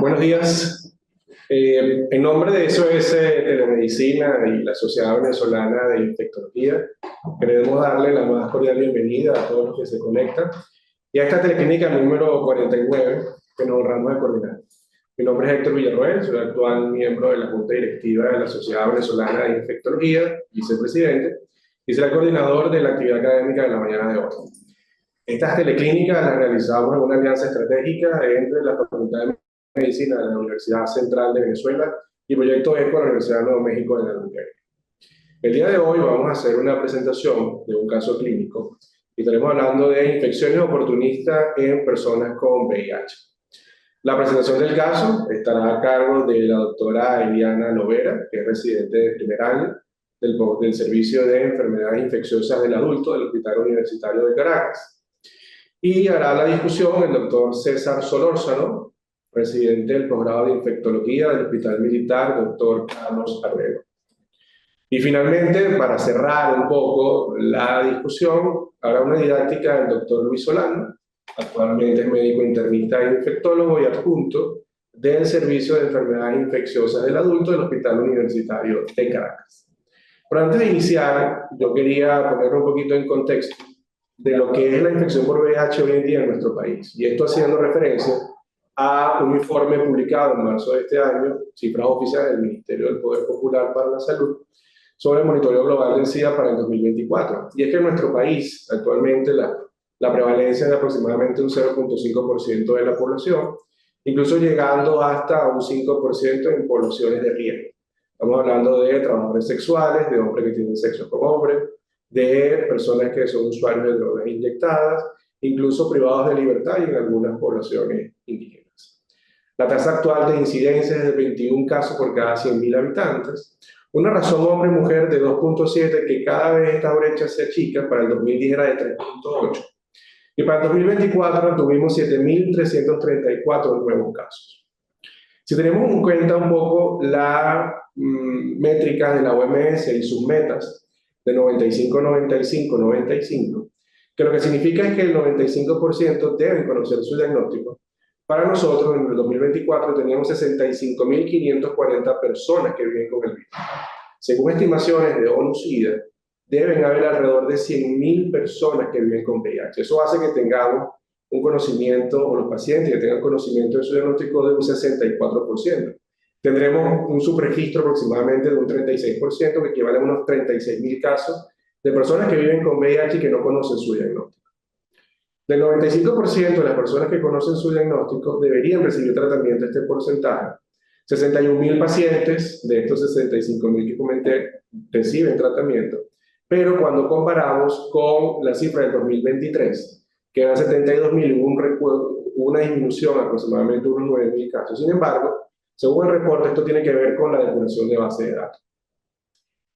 Buenos días. En nombre de SOS Telemedicina y la Sociedad Venezolana de Infectología, queremos darle la más cordial bienvenida a todos los que se conectan y a esta teleclínica número 49 que nos honramos de coordinar. Mi nombre es Héctor Villarroel, soy el actual miembro de la Junta Directiva de la Sociedad Venezolana de Infectología, vicepresidente, y soy el coordinador de la actividad académica de la mañana de hoy. Estas teleclínicas las realizamos en una alianza estratégica entre la Facultad de Medicina de la Universidad Central de Venezuela y Proyecto ECO de la Universidad de Nuevo México de la UNCAR. El día de hoy vamos a hacer una presentación de un caso clínico y estaremos hablando de infecciones oportunistas en personas con VIH. La presentación del caso estará a cargo de la doctora Eliana Lovera, que es residente de primer año del Servicio de Enfermedades Infecciosas del Adulto del Hospital Universitario de Caracas. Y hará la discusión el doctor César Solórzano, presidente del posgrado de infectología del Hospital Militar, doctor Carlos Arrego. Y finalmente, para cerrar un poco la discusión, habrá una didáctica del doctor Luis Solano, actualmente es médico internista e infectólogo y adjunto del Servicio de Enfermedades Infecciosas del Adulto del Hospital Universitario de Caracas. Pero antes de iniciar, yo quería poner un poquito en contexto de lo que es la infección por VIH hoy en día en nuestro país. Y esto haciendo referencia a un informe publicado en marzo de este año, cifras oficiales del Ministerio del Poder Popular para la Salud, sobre el monitoreo global del SIDA para el 2024. Y es que en nuestro país actualmente la prevalencia es de aproximadamente un 0.5% de la población, incluso llegando hasta un 5% en poblaciones de riesgo. Estamos hablando de trabajadores sexuales, de hombres que tienen sexo con hombres, de personas que son usuarios de drogas inyectadas, incluso privados de libertad y en algunas poblaciones indígenas. La tasa actual de incidencia es de 21 casos por cada 100.000 habitantes, una razón hombre-mujer de 2.7 que cada vez esta brecha se achica, para el 2010 era de 3.8. Y para el 2024 tuvimos 7.334 nuevos casos. Si tenemos en cuenta un poco la métrica de la OMS y sus metas, de 95, 95, 95, que lo que significa es que el 95% deben conocer su diagnóstico. Para nosotros, en el 2024, teníamos 65.540 personas que viven con el virus. Según estimaciones de ONU-SIDA, deben haber alrededor de 100.000 personas que viven con VIH. Eso hace que tengamos un conocimiento, o los pacientes que tengan conocimiento de su diagnóstico, de un 64%. Tendremos un subregistro aproximadamente de un 36%, que equivale a unos 36.000 casos de personas que viven con VIH y que no conocen su diagnóstico. Del 95% de las personas que conocen su diagnóstico deberían recibir tratamiento, este porcentaje. 61.000 pacientes de estos 65.000 que comenté reciben tratamiento, pero cuando comparamos con la cifra del 2023, que eran 72.000, hubo una disminución aproximadamente de unos 9.000 casos. Sin embargo, según el reporte, esto tiene que ver con la depuración de base de datos.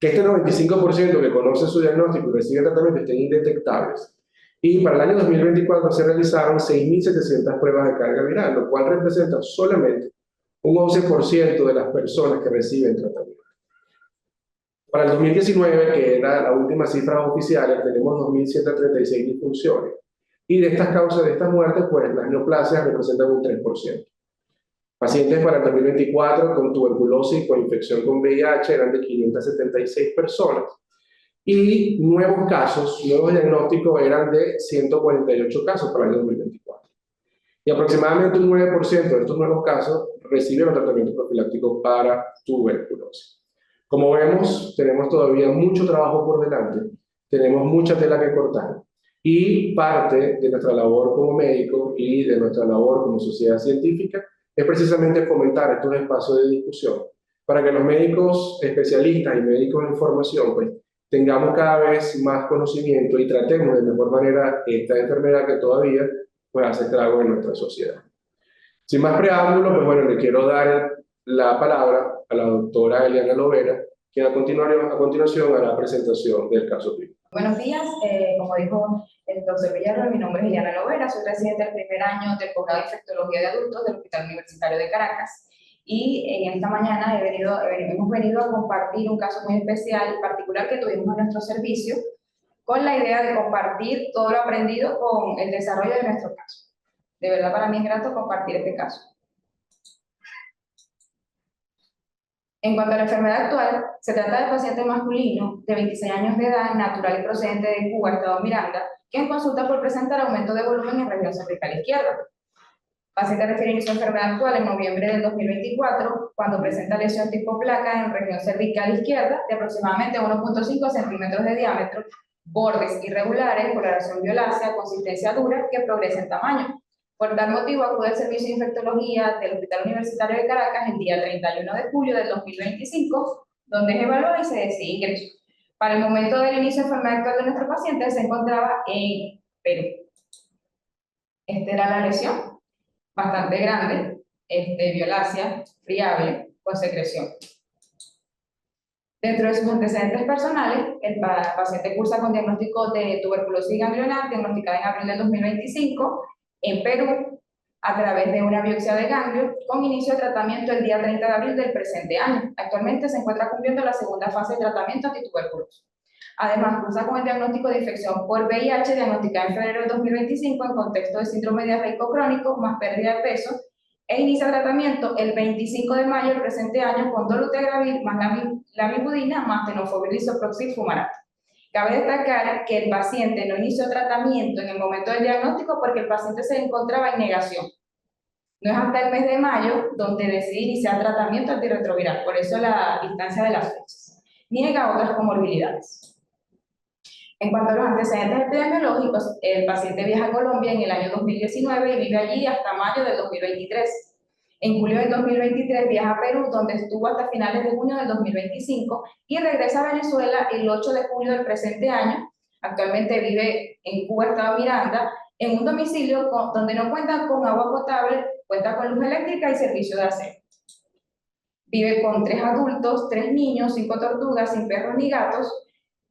Que este 95% que conoce su diagnóstico y recibe tratamiento estén indetectables. Y para el año 2024 se realizaron 6.700 pruebas de carga viral, lo cual representa solamente un 11% de las personas que reciben tratamiento. Para el 2019, que era la última cifra oficial, tenemos 2.136 disfunciones. Y de estas causas, de estas muertes, pues las neoplasias representan un 3%. Pacientes para el 2024 con tuberculosis y con infección con VIH eran de 576 personas. Y nuevos casos, nuevos diagnósticos eran de 148 casos para el 2024. Y aproximadamente un 9% de estos nuevos casos recibieron tratamiento profiláctico para tuberculosis. Como vemos, tenemos todavía mucho trabajo por delante, tenemos mucha tela que cortar. Y parte de nuestra labor como médico y de nuestra labor como sociedad científica es precisamente fomentar estos espacios de discusión para que los médicos especialistas y médicos en formación pues, tengamos cada vez más conocimiento y tratemos de mejor manera esta enfermedad que todavía pues, hace estragos en nuestra sociedad. Sin más preámbulo, pues bueno, le quiero dar la palabra a la doctora Eliana Lovera, quien a continuación hará la presentación del caso clínico. Buenos días, como dijo el doctor Villarroel, mi nombre es Eliana Lovera, soy residente del primer año del posgrado de infectología de adultos del Hospital Universitario de Caracas. Y en esta mañana hemos venido a compartir un caso muy especial, particular que tuvimos en nuestro servicio, con la idea de compartir todo lo aprendido con el desarrollo de nuestro caso. De verdad para mí es grato compartir este caso. En cuanto a la enfermedad actual, se trata de paciente masculino de 26 años de edad, natural y procedente de Cuba, Estado Miranda, quien consulta por presentar aumento de volumen en región cervical izquierda. Paciente refiere inicio de enfermedad actual en noviembre del 2024, cuando presenta lesión tipo placa en región cervical izquierda de aproximadamente 1.5 centímetros de diámetro, bordes irregulares, coloración violácea, consistencia dura, que progresa en tamaño. Por tal motivo, acude al servicio de infectología del Hospital Universitario de Caracas el día 31 de julio del 2025, donde es evaluado y se decide ingreso. Para el momento del inicio de enfermedad actual de nuestro paciente se encontraba en Perú. Esta era la lesión, bastante grande, violácea, friable, con secreción. Dentro de sus antecedentes personales, el paciente cursa con diagnóstico de tuberculosis ganglionar, diagnosticada en abril del 2025, en Perú, a través de una biopsia de ganglio, con inicio de tratamiento el día 30 de abril del presente año. Actualmente se encuentra cumpliendo la segunda fase de tratamiento antituberculoso. Además, cursa con el diagnóstico de infección por VIH, diagnosticada en febrero del 2025 en contexto de síndrome diarreico crónico más pérdida de peso, e inicia tratamiento el 25 de mayo del presente año con dolutegravir más lamivudina más tenofovir disoproxil fumarato. Cabe destacar que el paciente no inició tratamiento en el momento del diagnóstico porque el paciente se encontraba en negación. No es hasta el mes de mayo donde decide iniciar tratamiento antirretroviral, por eso la distancia de las fechas. Niega otras comorbilidades. En cuanto a los antecedentes epidemiológicos, el paciente viaja a Colombia en el año 2019 y vive allí hasta mayo del 2023. En julio del 2023 viaja a Perú, donde estuvo hasta finales de junio del 2025, y regresa a Venezuela el 8 de julio del presente año. Actualmente vive en Cuba, Estado Miranda, en un domicilio donde no cuenta con agua potable, cuenta con luz eléctrica y servicio de aseo. Vive con 3 adultos, 3 niños, 5 tortugas, sin perros ni gatos.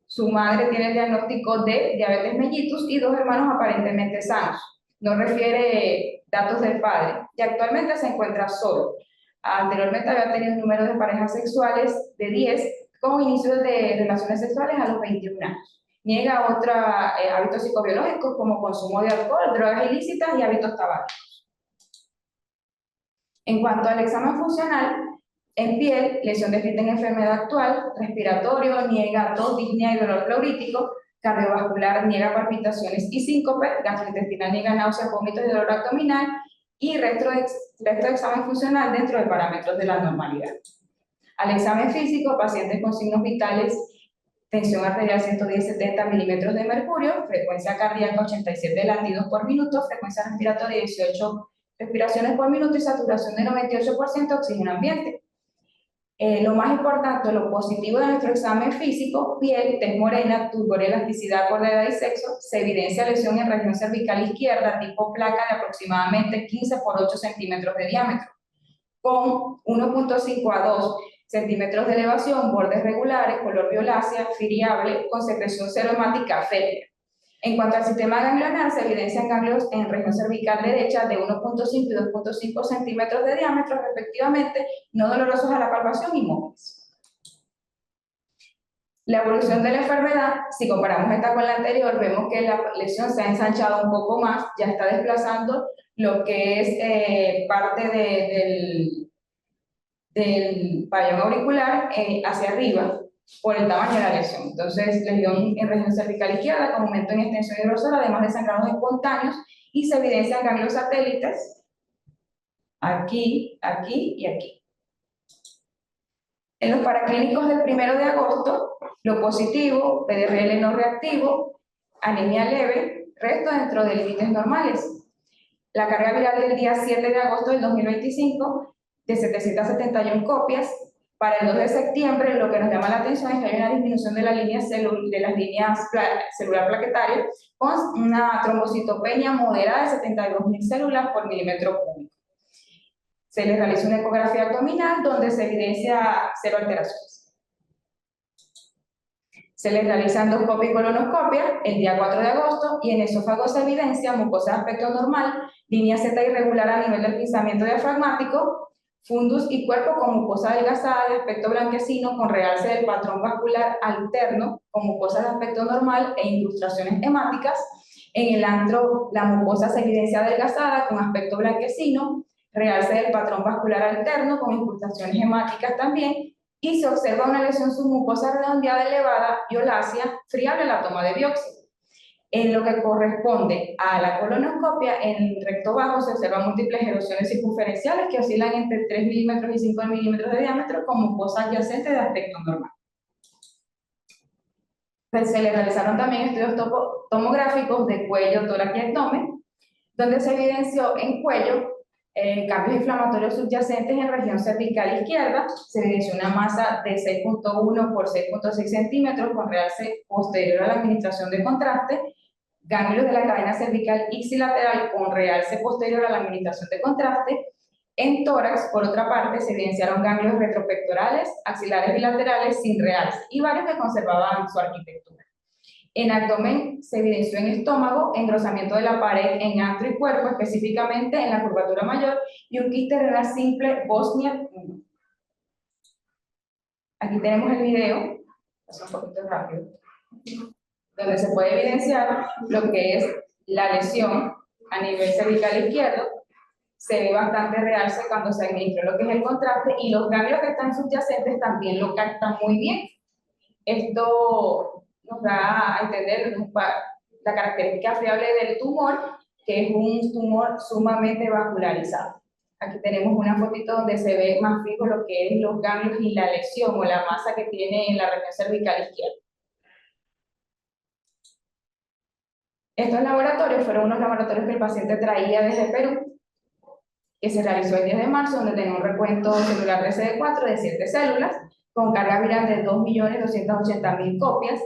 Su madre tiene el diagnóstico de diabetes mellitus y 2 hermanos aparentemente sanos. No refiere datos del padre y actualmente se encuentra solo. Anteriormente había tenido un número de parejas sexuales de 10 con inicios de relaciones sexuales a los 21 años. Niega otros hábitos psicobiológicos como consumo de alcohol, drogas ilícitas y hábitos tabácicos. En cuanto al examen funcional, en piel, lesión descrita en enfermedad actual, respiratorio, niega tos, disnea y dolor pleurítico, cardiovascular, niega palpitaciones y síncope, gastrointestinal, niega náuseas, vómitos y dolor abdominal, y resto de examen funcional dentro de parámetros de la normalidad. Al examen físico, pacientes con signos vitales, tensión arterial 110-70 milímetros de mercurio, frecuencia cardíaca 87 latidos por minuto, frecuencia respiratoria 18 respiraciones por minuto y saturación de 98% oxígeno ambiente. Lo más importante, lo positivo de nuestro examen físico, piel, tez morena, turgor, elasticidad por la edad y sexo, se evidencia lesión en región cervical izquierda, tipo placa de aproximadamente 15 por 8 centímetros de diámetro, con 1.5 a 2 centímetros de elevación, bordes regulares, color violácea, friable, con secreción seromática fétida. En cuanto al sistema ganglionar, se evidencian ganglios en región cervical derecha de 1.5 y 2.5 centímetros de diámetro, respectivamente, no dolorosos a la palpación y móviles. La evolución de la enfermedad, si comparamos esta con la anterior, vemos que la lesión se ha ensanchado un poco más, ya está desplazando lo que es parte del pabellón auricular hacia arriba, por el tamaño de la lesión. Entonces, lesión en región cervical izquierda con aumento en extensión y grosor, además de sangrados espontáneos, y se evidencian ganglios satélites aquí, aquí y aquí. En los paraclínicos del 1 de agosto, lo positivo, PDRL no reactivo, anemia leve, resto dentro de límites normales. La carga viral del día 7 de agosto del 2025, de 771 copias. Para el 2 de septiembre, lo que nos llama la atención es que hay una disminución de, las líneas celular plaquetarias con una trombocitopenia moderada de 72.000 células por milímetro cúbico. Se les realiza una ecografía abdominal donde se evidencia 0 alteraciones. Se les realiza endoscopia y colonoscopia el día 4 de agosto y en esófago se evidencia mucosa de aspecto normal, línea Z irregular a nivel del pinzamiento diafragmático, fundus y cuerpo con mucosa adelgazada de aspecto blanquecino con realce del patrón vascular alterno con mucosa de aspecto normal e incrustaciones hemáticas. En el antro, la mucosa se evidencia adelgazada con aspecto blanquecino, realce del patrón vascular alterno con incrustaciones hemáticas también, y se observa una lesión submucosa redondeada elevada, violácea, friable a la toma de biopsia. En lo que corresponde a la colonoscopia, en el recto bajo se observan múltiples erosiones circunferenciales que oscilan entre 3 milímetros y 5 milímetros de diámetro con mucosa adyacente de aspecto normal. Pues se le realizaron también estudios tomográficos de cuello, tórax y abdomen, donde se evidenció en cuello cambios inflamatorios subyacentes en región cervical izquierda. Se evidenció una masa de 6.1 por 6.6 centímetros con realce posterior a la administración de contraste, ganglios de la cadena cervical ipsilateral con realce posterior a la administración de contraste. En tórax, por otra parte, se evidenciaron ganglios retropectorales, axilares bilaterales sin realce y varios que conservaban su arquitectura. En abdomen se evidenció en estómago engrosamiento de la pared en antro y cuerpo, específicamente en la curvatura mayor, y un quiste renal simple Bosnia 1. Aquí tenemos el video, es un poquito rápido, donde se puede evidenciar lo que es la lesión a nivel cervical izquierdo. Se ve bastante realce cuando se administra lo que es el contraste, y los ganglios que están subyacentes también lo captan muy bien. Esto nos da a entender la característica friable del tumor, que es un tumor sumamente vascularizado. Aquí tenemos una fotito donde se ve más fijo lo que es los ganglios y la lesión o la masa que tiene en la región cervical izquierda. Estos laboratorios fueron unos laboratorios que el paciente traía desde Perú, que se realizó el 10 de marzo, donde tenía un recuento celular de CD4 de 7 células, con carga viral de 2.280.000 copias.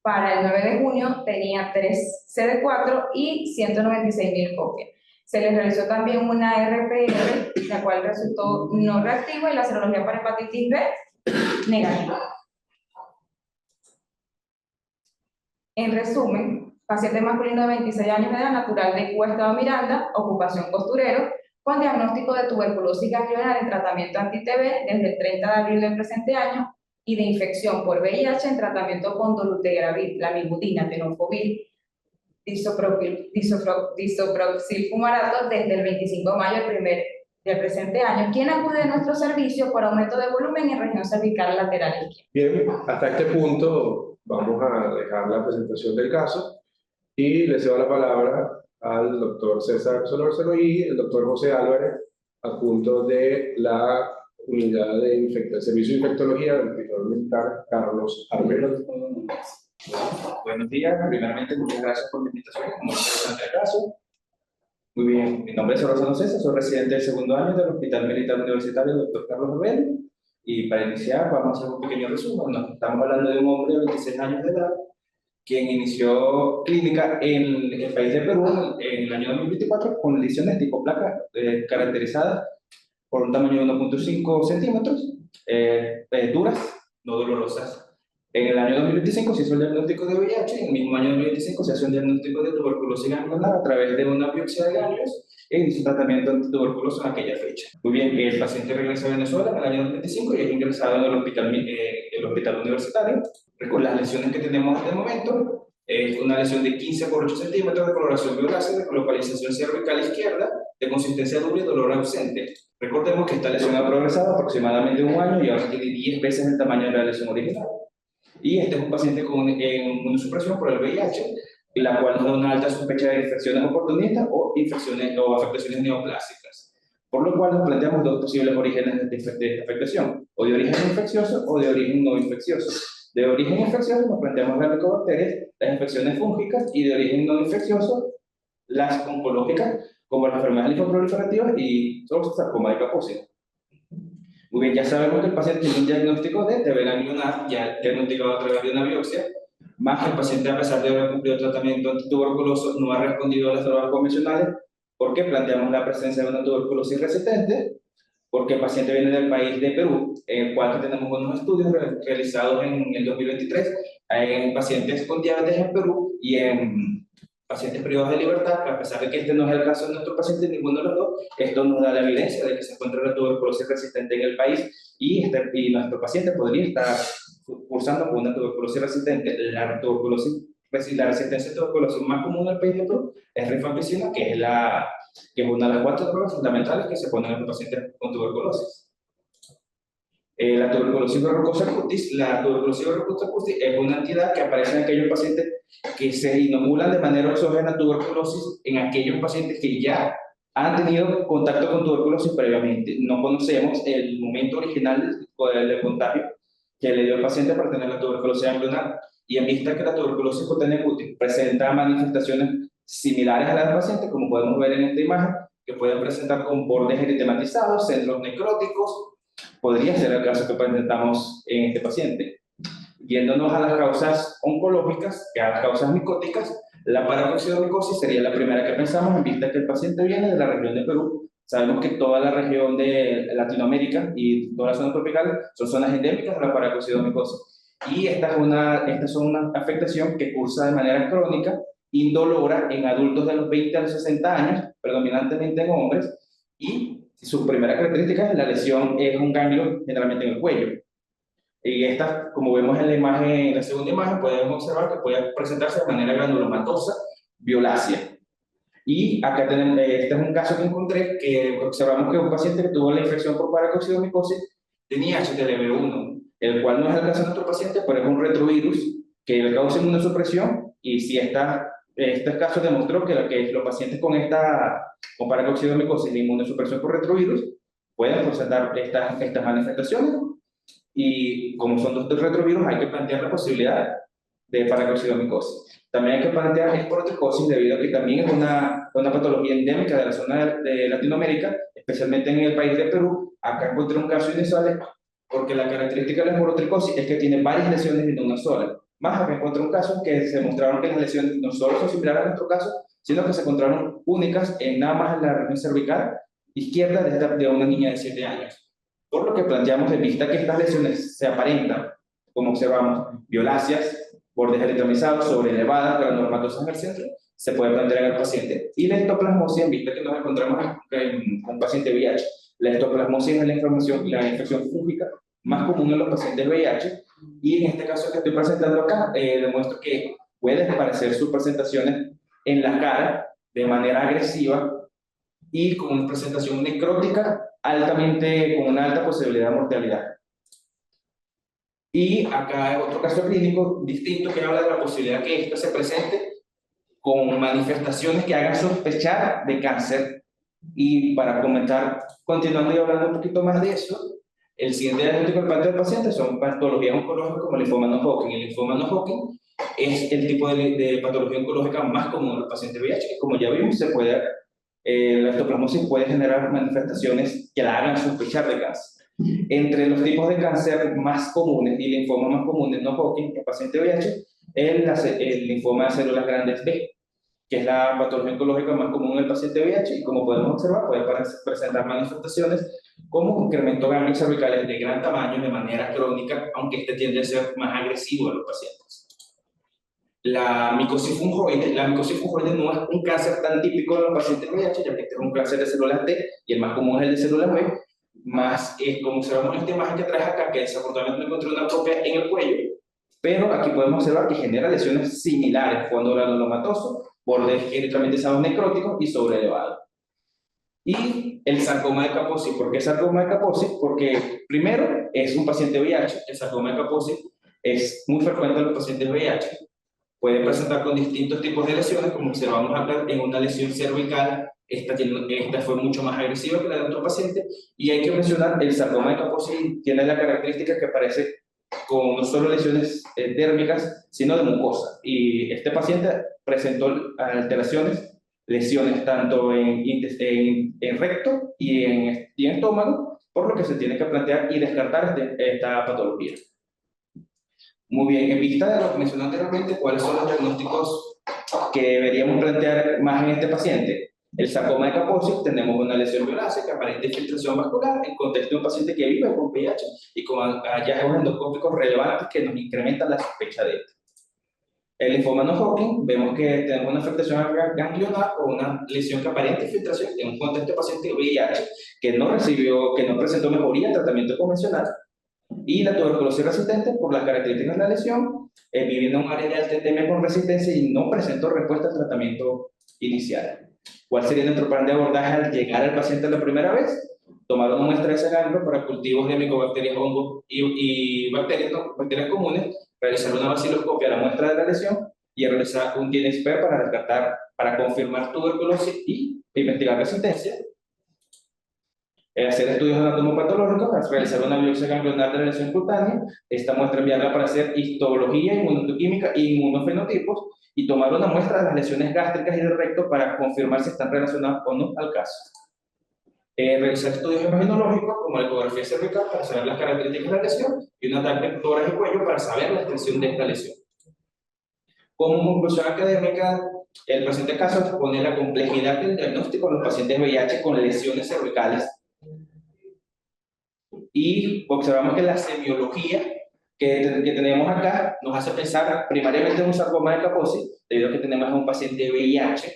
Para el 9 de junio tenía 3 CD4 y 196.000 copias. Se les realizó también una RPR, la cual resultó no reactiva, y la serología para hepatitis B negativa. En resumen, paciente masculino de 26 años de edad, natural de Cuesta de Miranda, ocupación costurero, con diagnóstico de tuberculosis ganglionar en tratamiento anti-TB desde el 30 de abril del presente año, y de infección por VIH en tratamiento con dolutegravir, lamivudina, tenofovir, disoproxil fumarato desde el 25 de mayo del presente año, quien acude a nuestro servicio por aumento de volumen en región cervical lateral izquierda. Bien, hasta este punto vamos a dejar la presentación del caso y le cedo la palabra al doctor César Solórzano y el doctor José Álvarez, adjunto de la unidad de servicio de infectología del Hospital Militar Carlos Armero. Buenos días, primeramente muchas gracias por la invitación, muy interesante el caso. Muy bien, mi nombre es Solórzano César, soy residente del segundo año del Hospital Militar Universitario Dr. Carlos Armero, y para iniciar vamos a hacer un pequeño resumen. Nos estamos hablando de un hombre de 26 años de edad, quien inició clínica en el país de Perú en el año 2024 con lesiones tipo placa caracterizadas por un tamaño de 1.5 centímetros, duras, no dolorosas. En el año 2025 se hizo el diagnóstico de VIH, en el mismo año 2025 se hace un diagnóstico de tuberculosis ganglionar a través de una biopsia de ganglios e inició tratamiento antituberculoso en aquella fecha. Muy bien, el paciente regresa a Venezuela en el año 2025 y es ingresado en el hospital universitario. Con las lesiones que tenemos hasta el momento, es una lesión de 15 por 8 centímetros de coloración violácea, de localización cervical izquierda, de consistencia doble y dolor ausente. Recordemos que esta lesión ha progresado aproximadamente un año y ahora tiene 10 veces el tamaño de la lesión original. Y este es un paciente con inmunosupresión por el VIH, la cual nos da una alta sospecha de infecciones oportunistas o infecciones o afectaciones neoplásicas. Por lo cual nos planteamos dos posibles orígenes de esta afectación, o de origen infeccioso o de origen no infeccioso. De origen infeccioso nos planteamos las micobacterias, las infecciones fúngicas, y de origen no infeccioso las oncológicas, como las enfermedades linfoproliferativas y sarcoma de Kaposi. Muy bien, ya sabemos que el paciente tiene un diagnóstico de TB ganglionar, ya diagnosticado a través de una biopsia, más que el paciente, a pesar de haber cumplido tratamiento antituberculoso, no ha respondido a las drogas convencionales, porque planteamos la presencia de una tuberculosis resistente, porque el paciente viene del país de Perú, en el cual tenemos unos estudios realizados en el 2023 en pacientes con diabetes en Perú y en pacientes privados de libertad, que a pesar de que este no es el caso de nuestro paciente, ninguno de los dos, esto nos da la evidencia de que se encuentra la tuberculosis resistente en el país y nuestro paciente podría estar cursando con una tuberculosis resistente. La resistencia a tuberculosis más común en el país de Perú es rifampicina, que es una de las 4 drogas fundamentales que se ponen en los pacientes con tuberculosis. La tuberculosis verrucosa cutis, la tuberculosis verrucosa cutis es una entidad que aparece en aquellos pacientes que se inoculan de manera exógena tuberculosis en aquellos pacientes que ya han tenido contacto con tuberculosis previamente. No conocemos el momento original del contagio que le dio al paciente para tener la tuberculosis embrional. Y en vista que la tuberculosis cutánea cutis presenta manifestaciones similares a las del paciente, como podemos ver en esta imagen, que pueden presentar con bordes eritematizados, centros necróticos, podría ser el caso que presentamos en este paciente. Yéndonos a las causas oncológicas, que a las causas micóticas, la paracoccidomicosis sería la primera que pensamos en vista que el paciente viene de la región de Perú. Sabemos que toda la región de Latinoamérica y toda la zona tropical son zonas endémicas de la paracoccidomicosis. Y esta es una afectación que cursa de manera crónica, indolora en adultos de los 20 a los 60 años, predominantemente en hombres, y su primera característica es la lesión es un ganglio generalmente en el cuello. Y esta, como vemos en la imagen, en la segunda imagen, podemos observar que puede presentarse de manera granulomatosa, violácea. Y acá tenemos, este es un caso que encontré, que observamos que un paciente que tuvo la infección por paracoccidomicosis tenía HTLV1, el cual no es el caso de nuestro paciente, pero es un retrovirus que le causa inmunosupresión, y si este caso demostró que los pacientes con paracoccidomicosis de inmunosupresión por retrovirus pueden presentar estas manifestaciones, y como son dos retrovirus hay que plantear la posibilidad de paracoccidomicosis. También hay que plantear esporotricosis debido a que también es una patología endémica de la zona de Latinoamérica, especialmente en el país de Perú. Acá encontré un caso inusual porque la característica de la esporotricosis es que tiene varias lesiones y no una sola. Más acá encontré un caso que se mostraron que las lesiones no solo son similares a nuestro caso, sino que se encontraron únicas en nada más en la región cervical izquierda de una niña de 7 años. Por lo que planteamos de vista que estas lesiones se aparentan, como observamos, violáceas, bordes eritromizados, sobreelevadas, granulomatosas en el centro, se puede plantear en el paciente. Y la histoplasmosis, en vista que nos encontramos en un paciente VIH, la histoplasmosis es la infección fúngica más común en los pacientes VIH, y en este caso que estoy presentando acá, demuestro que pueden aparecer sus presentaciones en la cara de manera agresiva y con una presentación necrótica con una alta posibilidad de mortalidad. Y acá hay otro caso clínico distinto que habla de la posibilidad que esto se presente con manifestaciones que hagan sospechar de cáncer. Y para comentar, continuando y hablando un poquito más de eso, el siguiente diagnóstico del paciente son patologías oncológicas como el linfoma no Hodgkin. El linfoma no Hodgkin es el tipo de patología oncológica más común en los pacientes VIH, que como ya vimos, la histoplasmosis puede generar manifestaciones que la hagan sospechar de cáncer. Entre los tipos de cáncer más comunes y linfomas más comunes no Hodgkin en paciente VIH, el linfoma de células grandes B, que es la patología oncológica más común en el paciente VIH, y como podemos observar, puede presentar manifestaciones como incremento de ganglios cervicales de gran tamaño de manera crónica, aunque este tiende a ser más agresivo en los pacientes. La micosis fungoide no es un cáncer tan típico en los pacientes VIH, ya que este es un cáncer de células T y el más común es el de células B, más como observamos en esta imagen que traes acá, que desafortunadamente no encontré una copia en el cuello, pero aquí podemos observar que genera lesiones similares, fondo granulomatoso, bordes eritematizados necróticos y sobreelevados. Y el sarcoma de Kaposi. ¿Por qué sarcoma de Kaposi? Porque primero es un paciente VIH. El sarcoma de Kaposi es muy frecuente en los pacientes VIH. Puede presentar con distintos tipos de lesiones, como observamos acá en una lesión cervical. Esta fue mucho más agresiva que la de otro paciente. Y hay que mencionar, el sarcoma de Kaposi tiene la característica que aparece con no solo lesiones dérmicas, sino de mucosa. Y este paciente presentó lesiones tanto en recto y en estómago, por lo que se tiene que plantear y descartar esta patología. Muy bien, en vista de lo que mencioné anteriormente, ¿cuáles son los diagnósticos que deberíamos plantear más en este paciente? El sarcoma de Kaposi, tenemos una lesión violácea que aparenta infiltración vascular en contexto de un paciente que vive con VIH y con hallazgos endoscópicos relevantes que nos incrementan la sospecha de esto. El linfoma no Hodgkin, vemos que tenemos una afectación ganglionar o una lesión que aparenta infiltración en un contexto de paciente VIH que no presentó mejoría en tratamiento convencional. Y la tuberculosis resistente, por las características de la lesión, viviendo en un área de alta endemia con resistencia y no presentó respuesta al tratamiento inicial. ¿Cuál sería nuestro plan de abordaje al llegar al paciente la primera vez? tomar una muestra de ese ganglio para cultivos de micobacterias, hongos y bacterias, ¿no? Bacterias comunes, realizar una vaciloscopia a la muestra de la lesión y realizar un DNSP para descartar, para confirmar tuberculosis y investigar resistencia. Hacer estudios anatomopatológicos, realizar una biopsia ganglionar de la lesión cutánea, esta muestra enviarla para hacer histología, inmunoquímica e inmunofenotipos, y tomar una muestra de las lesiones gástricas y del recto para confirmar si están relacionadas o no al caso. Realizar estudios imaginológicos como la ecografía cervical para saber las características de la lesión y un ataque de tórax y cuello para saber la extensión de esta lesión. Como conclusión académica, el presente caso expone la complejidad del diagnóstico de los pacientes VIH con lesiones cervicales y observamos que la semiología que tenemos acá nos hace pensar primariamente en un sarcoma de Kaposi, debido a que tenemos a un paciente VIH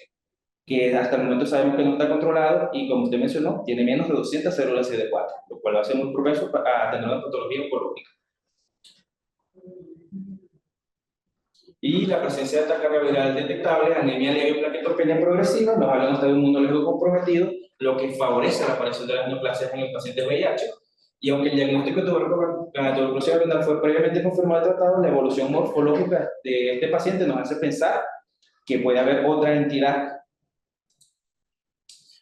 que hasta el momento sabemos que no está controlado y, como usted mencionó, tiene menos de 200 células CD4, lo cual lo hace muy propenso a tener una patología oncológica. Y la presencia de ataque viral detectable, anemia leve y plaquetopenia progresiva, nos hablan hasta de un inmunológico comprometido, lo que favorece la aparición de las neoplasias en el paciente VIH. Y aunque el diagnóstico de tuberculosis abdominal fue previamente confirmado y tratado, la evolución morfológica de este paciente nos hace pensar que puede haber otra entidad.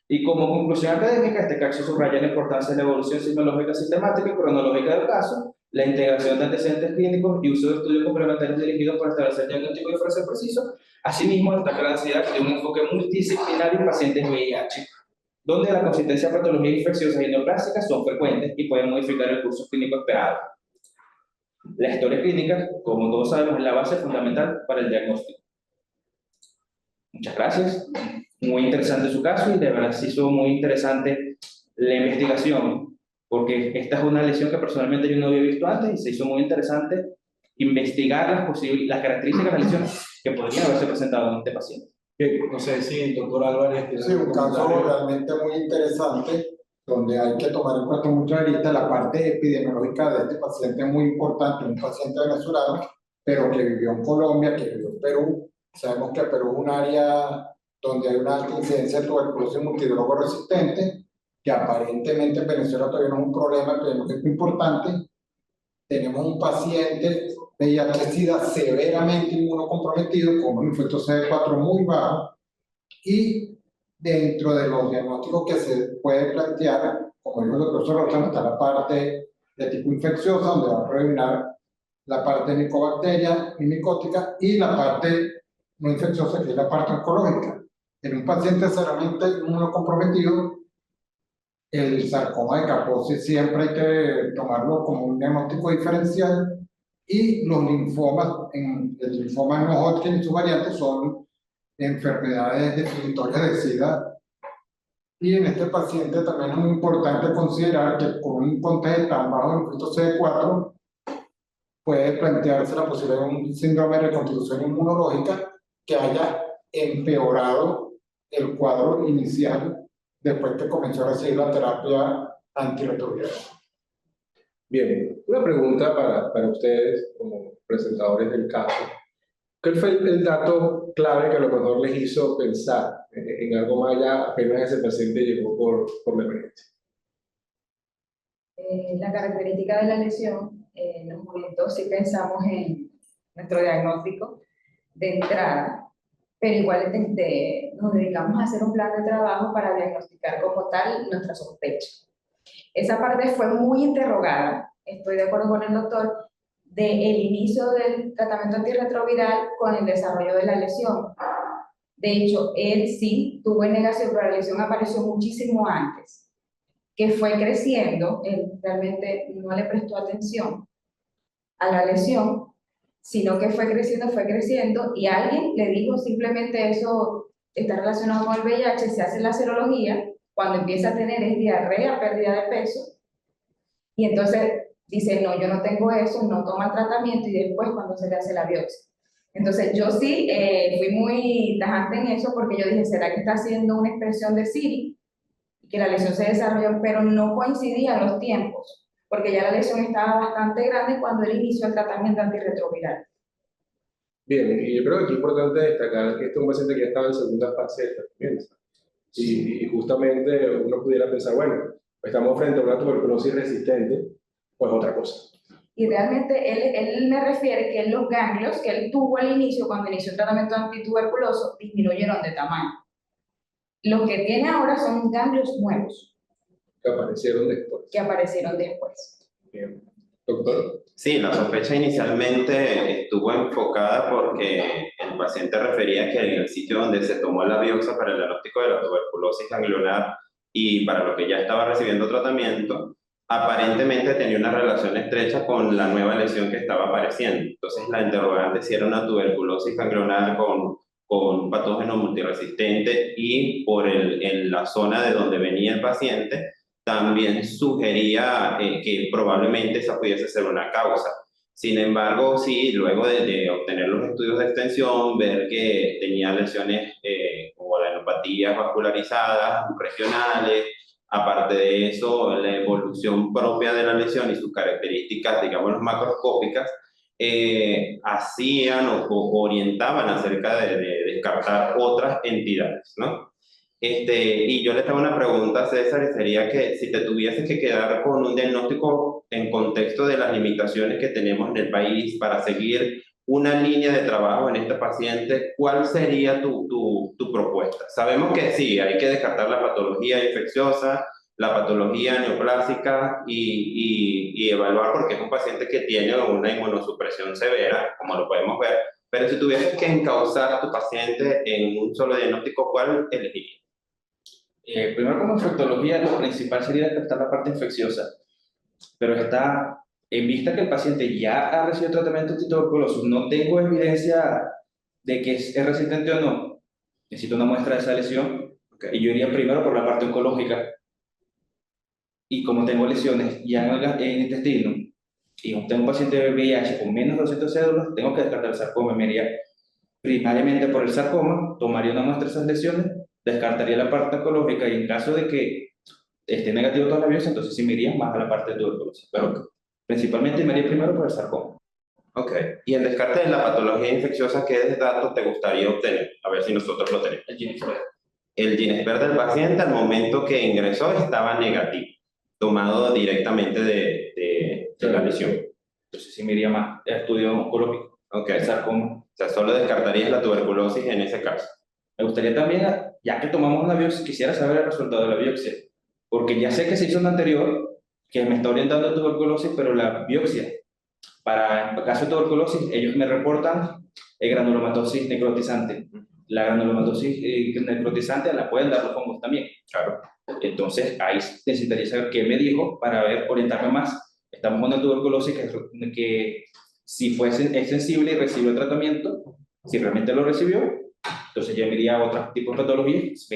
Y como conclusión académica, este caso subraya la importancia de la evolución semiológica sistemática y cronológica del caso, la integración de antecedentes clínicos y uso de estudios complementarios dirigidos para establecer diagnóstico y ofrecer preciso. Asimismo, destaca la necesidad de un enfoque multidisciplinario en pacientes VIH, donde la consistencia de patologías infecciosas y neoplásicas son frecuentes y pueden modificar el curso clínico esperado. La historia clínica, como todos sabemos, es la base fundamental para el diagnóstico. Muchas gracias. Muy interesante su caso y de verdad se hizo muy interesante la investigación, porque esta es una lesión que personalmente yo no había visto antes y se hizo muy interesante investigar las características de la lesión que podrían haberse presentado en este paciente. No sé si el doctor Álvarez tiene Sí, un caso realmente muy interesante, donde hay que tomar en cuenta mucho ahorita la parte epidemiológica de este paciente muy importante, un paciente venezolano, pero que vivió en Colombia, que vivió en Perú. Sabemos que Perú es un área donde hay una alta incidencia de tuberculosis multidrogo resistente, que aparentemente en Venezuela todavía no es un problema epidemiológico importante. Tenemos un paciente VIH-Sida severamente inmunocomprometido, con un infecto CD4 muy bajo, y dentro de los diagnósticos que se puede plantear, como dijo el profesor Roxana, está la parte de tipo infecciosa, donde va a predominar la parte micobacteria y micótica, y la parte no infecciosa, que es la parte oncológica. En un paciente severamente inmunocomprometido, el sarcoma de Kaposi siempre hay que tomarlo como un diagnóstico diferencial, y los linfomas, el linfoma no Hodgkin y sus variantes son enfermedades definitorias de SIDA. Y en este paciente también es muy importante considerar que con un puntaje tan bajo en el CD4 puede plantearse la posibilidad de un síndrome de reconstitución inmunológica que haya empeorado el cuadro inicial después que comenzó a recibir la terapia antirretroviral. Bien, una pregunta para ustedes como presentadores del caso. ¿Cuál fue el dato clave que a lo mejor les hizo pensar en algo más allá apenas ese paciente llegó por la emergencia? La característica de la lesión nos orientó si pensamos en nuestro diagnóstico de entrada, pero igual nos dedicamos a hacer un plan de trabajo para diagnosticar como tal nuestra sospecha. Esa parte fue muy interrogada, estoy de acuerdo con el doctor, del inicio del tratamiento antirretroviral con el desarrollo de la lesión. De hecho, él sí tuvo negación, pero la lesión apareció muchísimo antes, que fue creciendo. Él realmente no le prestó atención a la lesión, sino que fue creciendo, y alguien le dijo simplemente eso está relacionado con el VIH, se hace la serología, cuando empieza a tener es diarrea, pérdida de peso, y entonces dice, no, yo no tengo eso, no toma el tratamiento, y después cuando se le hace la biopsia. Entonces yo sí fui muy tajante en eso, porque yo dije, ¿será que está haciendo una expresión de Siri? Que la lesión se desarrolló, pero no coincidían los tiempos, porque ya la lesión estaba bastante grande cuando él inició el tratamiento antirretroviral. Bien, y yo creo que aquí es importante destacar que este es un paciente que ya estaba en segunda fase de tratamiento. Y justamente uno pudiera pensar, bueno, estamos frente a una tuberculosis resistente, pues otra cosa. Y realmente él me refiere que los ganglios que él tuvo al inicio, cuando inició el tratamiento antituberculoso, disminuyeron de tamaño. Los que tiene ahora son ganglios nuevos. Que aparecieron después. Que aparecieron después. Bien. Doctor. Sí, la sospecha inicialmente estuvo enfocada porque el paciente refería que en el sitio donde se tomó la biopsia para el diagnóstico de la tuberculosis ganglionar y para lo que ya estaba recibiendo tratamiento, aparentemente tenía una relación estrecha con la nueva lesión que estaba apareciendo. Entonces la interrogante si era una tuberculosis ganglionar con patógeno multiresistente y en la zona de donde venía el paciente, también sugería que probablemente esa pudiese ser una causa. Sin embargo, sí, luego de obtener los estudios de extensión, ver que tenía lesiones como adenopatías vascularizadas, regionales, aparte de eso, la evolución propia de la lesión y sus características, digamos, macroscópicas, hacían o orientaban acerca de descartar otras entidades, ¿no? Y yo le tengo una pregunta, César, y sería que si te tuvieses que quedar con un diagnóstico en contexto de las limitaciones que tenemos en el país para seguir una línea de trabajo en este paciente, ¿cuál sería tu propuesta? Sabemos que sí, hay que descartar la patología infecciosa, la patología neoplásica y evaluar porque es un paciente que tiene una inmunosupresión severa, como lo podemos ver, pero si tuvieses que encauzar a tu paciente en un solo diagnóstico, ¿cuál elegirías? Primero, como infectología, lo principal sería detectar la parte infecciosa, pero está en vista que el paciente ya ha recibido tratamiento antituberculoso, no tengo evidencia de que es resistente o no, necesito una muestra de esa lesión, y yo iría primero por la parte oncológica, y como tengo lesiones ya en el intestino, y tengo un paciente de VIH con menos de 200 cédulas, tengo que descartar el sarcoma, me iría primariamente por el sarcoma, tomaría una muestra de esas lesiones, descartaría la parte oncológica y en caso de que esté negativo toda la biopsia, entonces sí me iría más a la parte de tuberculosis. Pero principalmente me iría primero por el sarcoma. Ok. Y en descarte de la patología infecciosa, ¿qué datos te gustaría obtener? A ver si nosotros lo tenemos. El Ginesper. El Ginesper del paciente al momento que ingresó estaba negativo, tomado directamente de la lesión. Entonces sí me iría más a estudio oncológico. Ok. El sarcoma. O sea, solo descartarías la tuberculosis en ese caso. Me gustaría también, ya que tomamos una biopsia, quisiera saber el resultado de la biopsia, porque ya sé que se hizo una anterior, que me está orientando a tuberculosis, pero la biopsia, para el caso de tuberculosis, ellos me reportan granulomatosis necrotizante. La granulomatosis necrotizante la pueden dar los hongos también. Claro. Entonces, ahí necesitaría saber qué me dijo para orientarme más. Estamos en una tuberculosis que si es sensible y recibe el tratamiento, si realmente lo recibió, entonces ya me iría a otro tipo de patologías,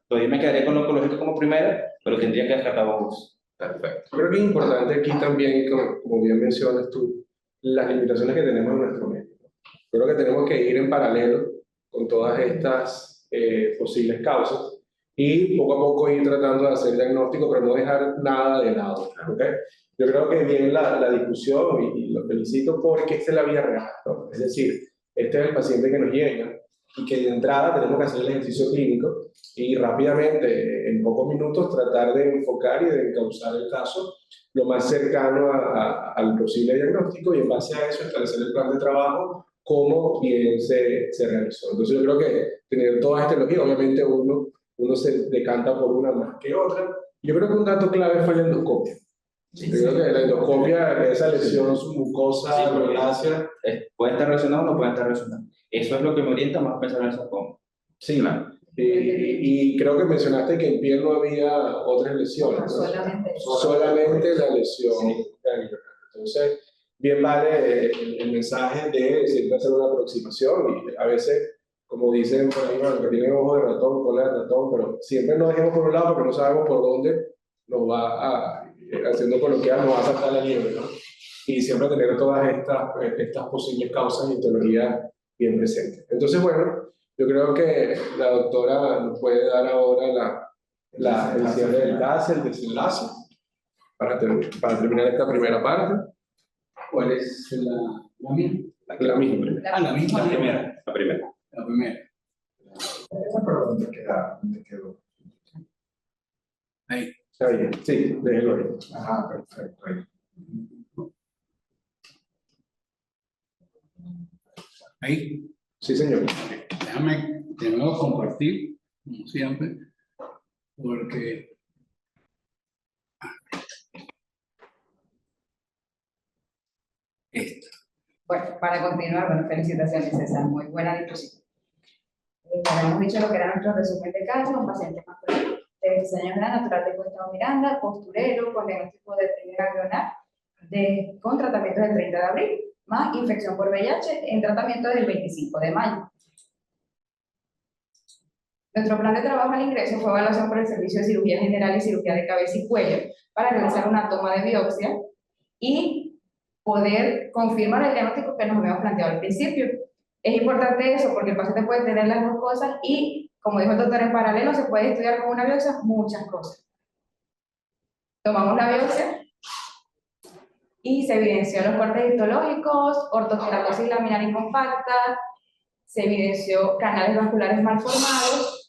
todavía me quedaría con la oncológica como primera, pero tendría que descartar hongos. Perfecto. Creo que es importante aquí también, como bien mencionas tú, las limitaciones que tenemos en nuestro medio. Creo que tenemos que ir en paralelo con todas estas posibles causas y poco a poco ir tratando de hacer diagnóstico, pero no dejar nada de lado. ¿Okay? Yo creo que bien la discusión y lo felicito porque esta es la vida real, ¿no? Es decir, este es el paciente que nos llega y que de entrada tenemos que hacer el ejercicio clínico y rápidamente, en pocos minutos, tratar de enfocar y de encauzar el caso lo más cercano al posible diagnóstico y en base a eso establecer el plan de trabajo como bien se realizó. Entonces yo creo que tener toda esta logía, obviamente uno se decanta por una más que otra. Yo creo que un dato clave fue la endoscopia. Yo creo que la endoscopia, esa lesión submucosa, rosácea, ¿Puede estar relacionado o no puede estar relacionado? Eso es lo que me orienta más a pensar en el sarcoma. sí, claro. Y creo que mencionaste que en piel no había otras lesiones, ¿no? Solamente la lesión. Sí. Entonces, bien vale el mensaje de siempre hacer una aproximación y a veces, como dicen por ahí, bueno, que tienen ojo de ratón, cola de ratón, pero siempre nos dejemos por un lado porque no sabemos por dónde nos va haciendo coloquial, nos va a saltar la liebre, ¿no? Y siempre tener todas estas posibles causas y etiologías bien presentes. Entonces, bueno, yo creo que la doctora nos puede dar ahora el cierre del enlace, el desenlace, para terminar esta primera parte. ¿Cuál es la misma? La misma. La misma. La primera. La primera. Esa pregunta te quedó. Ahí. Está bien, sí, déjelo ahí. Ajá, perfecto. Ahí, Sí, señor. déjame de nuevo compartir, como siempre, porque esto. Bueno, para continuar, bueno, felicitaciones, César, muy buena disposición. Bueno, hemos dicho lo que era nuestro resumen de caso: un paciente masculino de 26 años de edad, natural de Cuesta Miranda, posturero, con diagnóstico de artritis ganglionar, con tratamiento del 30 de abril, más infección por VIH en tratamiento del 25 de mayo. Nuestro plan de trabajo al ingreso fue evaluación por el servicio de cirugía general y cirugía de cabeza y cuello para realizar una toma de biopsia y poder confirmar el diagnóstico que nos habíamos planteado al principio. Es importante eso porque el paciente puede tener las dos cosas y, como dijo el doctor, en paralelo se puede estudiar con una biopsia muchas cosas. Tomamos la biopsia y se evidenció los cortes histológicos, ortokeratosis laminar y compacta, se evidenció canales vasculares mal formados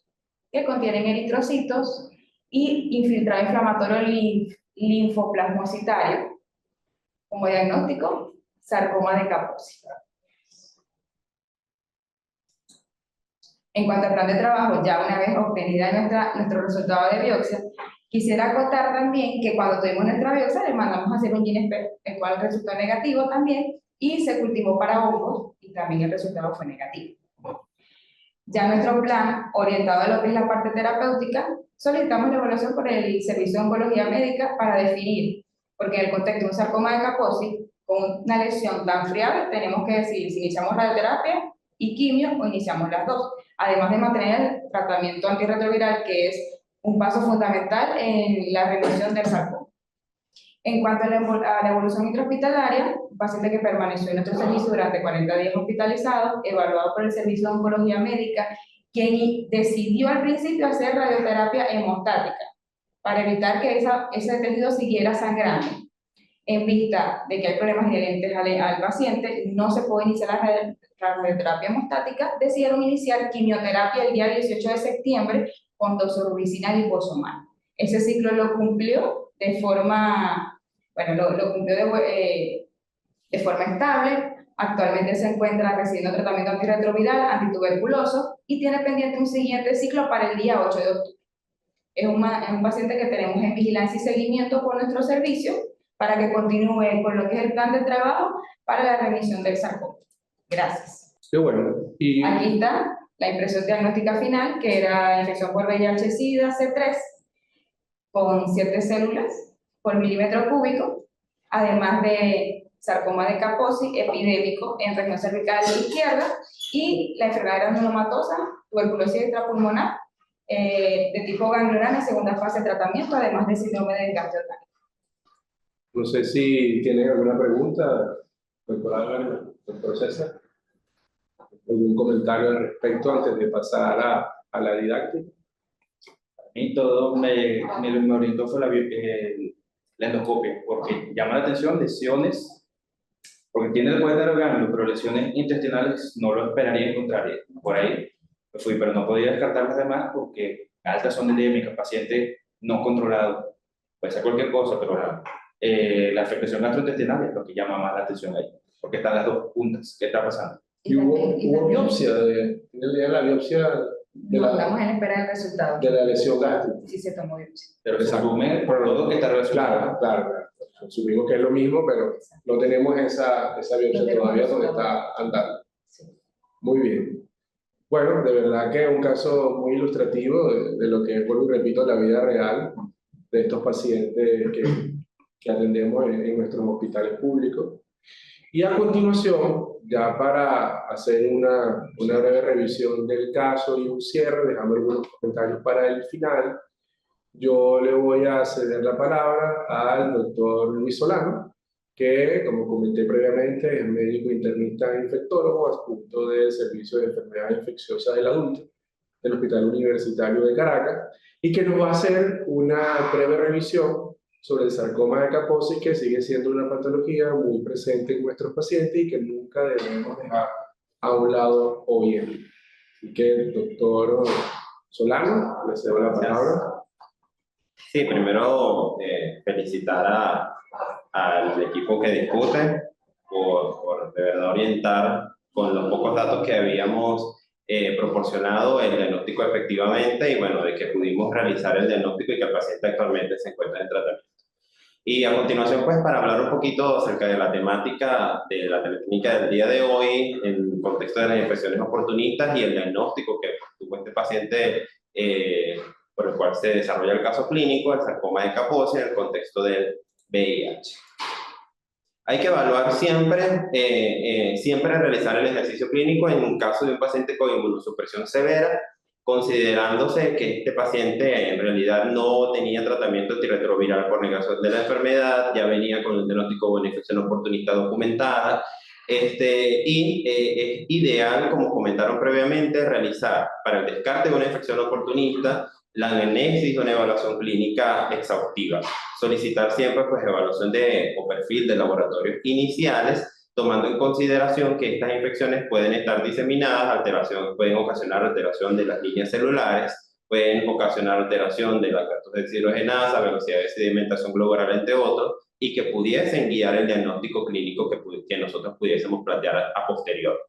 que contienen eritrocitos y infiltrado inflamatorio linfoplasmocitario. Como diagnóstico, sarcoma de Kaposi. En cuanto al plan de trabajo, ya una vez obtenida nuestro resultado de biopsia, quisiera acotar también que cuando tuvimos nuestra biopsia le mandamos a hacer un GeneSpec, el cual resultó negativo también, y se cultivó para hongos y también el resultado fue negativo. Ya nuestro plan, orientado a lo que es la parte terapéutica, solicitamos la evaluación por el Servicio de Oncología Médica para definir, porque en el contexto de un sarcoma de Kaposi, con una lesión tan friable, tenemos que decidir si iniciamos radioterapia y quimio o iniciamos las dos, además de mantener el tratamiento antirretroviral, que es un paso fundamental en la remisión del sarcoma. En cuanto a la evolución intrahospitalaria, un paciente que permaneció en nuestro servicio durante 40 días hospitalizado, evaluado por el Servicio de Oncología Médica, quien decidió al principio hacer radioterapia hemostática para evitar que ese tejido siguiera sangrando. En vista de que hay problemas inherentes al paciente, no se puede iniciar la radioterapia hemostática, decidieron iniciar quimioterapia el día 18 de septiembre con doxorubicina liposomal. Ese ciclo lo cumplió de forma, bueno, lo cumplió de forma estable. Actualmente se encuentra recibiendo tratamiento antirretroviral, antituberculoso y tiene pendiente un siguiente ciclo para el día 8 de octubre. Es un paciente que tenemos en vigilancia y seguimiento por nuestro servicio para que continúe con lo que es el plan de trabajo para la remisión del sarcoma. Gracias. Qué bueno. Y Aquí está la impresión diagnóstica final, que era infección por VIH-Sida C3, con 7 células por milímetro cúbico, además de sarcoma de Kaposi epidémico en región cervical izquierda y la enfermedad granulomatosa, tuberculosis extrapulmonar de tipo ganglionar en segunda fase de tratamiento, además de síndrome de desgaste orgánico. no sé si tienen alguna pregunta, doctor Álvaro, doctor César, algún comentario al respecto antes de pasar a la didáctica. Y todo me orientó fue la endoscopia, porque llama la atención lesiones, porque tiene el cuétaro ganglio, pero lesiones intestinales no lo esperaría encontrar. Por ahí me fui, pero no podía descartar las demás porque altas son endémicas, paciente no controlado, puede ser cualquier cosa, pero la afectación gastrointestinal es lo que llama más la atención ahí, porque están las dos puntas. ¿Qué está pasando? Y hubo biopsia, ¿tiene la biopsia de No, estamos en espera del resultado. de la lesión gástrica? Sí se tomó biopsia. Pero se asume por todo que está relacionado. Claro. Asumimos que es lo mismo, pero no tenemos esa biopsia No todavía tenemos donde la- está andando. Sí. Muy bien. Bueno, de verdad que es un caso muy ilustrativo de lo que es, vuelvo y repito, la vida real de estos pacientes que atendemos en nuestros hospitales públicos. Y a continuación, ya para hacer una breve revisión del caso y un cierre, dejando algunos comentarios para el final, yo le voy a ceder la palabra al doctor Luis Solano, que, como comenté previamente, es médico internista e infectólogo adscrito del Servicio de Enfermedades Infecciosas del Adulto del Hospital Universitario de Caracas, y que nos va a hacer una breve revisión sobre el sarcoma de Kaposi, que sigue siendo una patología muy presente en nuestros pacientes y que nunca debemos dejar a un lado hoy en día. Así que, doctor Solano, le cedo la palabra. Sí, primero felicitar al equipo que discute por de verdad orientar con los pocos datos que habíamos proporcionado el diagnóstico efectivamente y bueno, de que pudimos realizar el diagnóstico y que el paciente actualmente se encuentra en tratamiento. Y a continuación, pues para hablar un poquito acerca de la temática de la teleclínica del día de hoy, en el contexto de las infecciones oportunistas y el diagnóstico que tuvo este paciente por el cual se desarrolla el caso clínico, el sarcoma de Kaposi, en el contexto del VIH. Hay que evaluar siempre realizar el ejercicio clínico en un caso de un paciente con inmunosupresión severa, considerándose que este paciente en realidad no tenía tratamiento antirretroviral por negación de la enfermedad, ya venía con un diagnóstico de una infección oportunista documentada, y es ideal, como comentaron previamente, realizar para el descarte de una infección oportunista la anamnesis de una evaluación clínica exhaustiva. Solicitar siempre pues evaluación o perfil de laboratorios iniciales, tomando en consideración que estas infecciones pueden estar diseminadas, pueden ocasionar alteración de las líneas celulares, pueden ocasionar alteración de la deshidrogenasa, velocidad de sedimentación globular, entre otros, y que pudiesen guiar el diagnóstico clínico que nosotros pudiésemos plantear a posterior.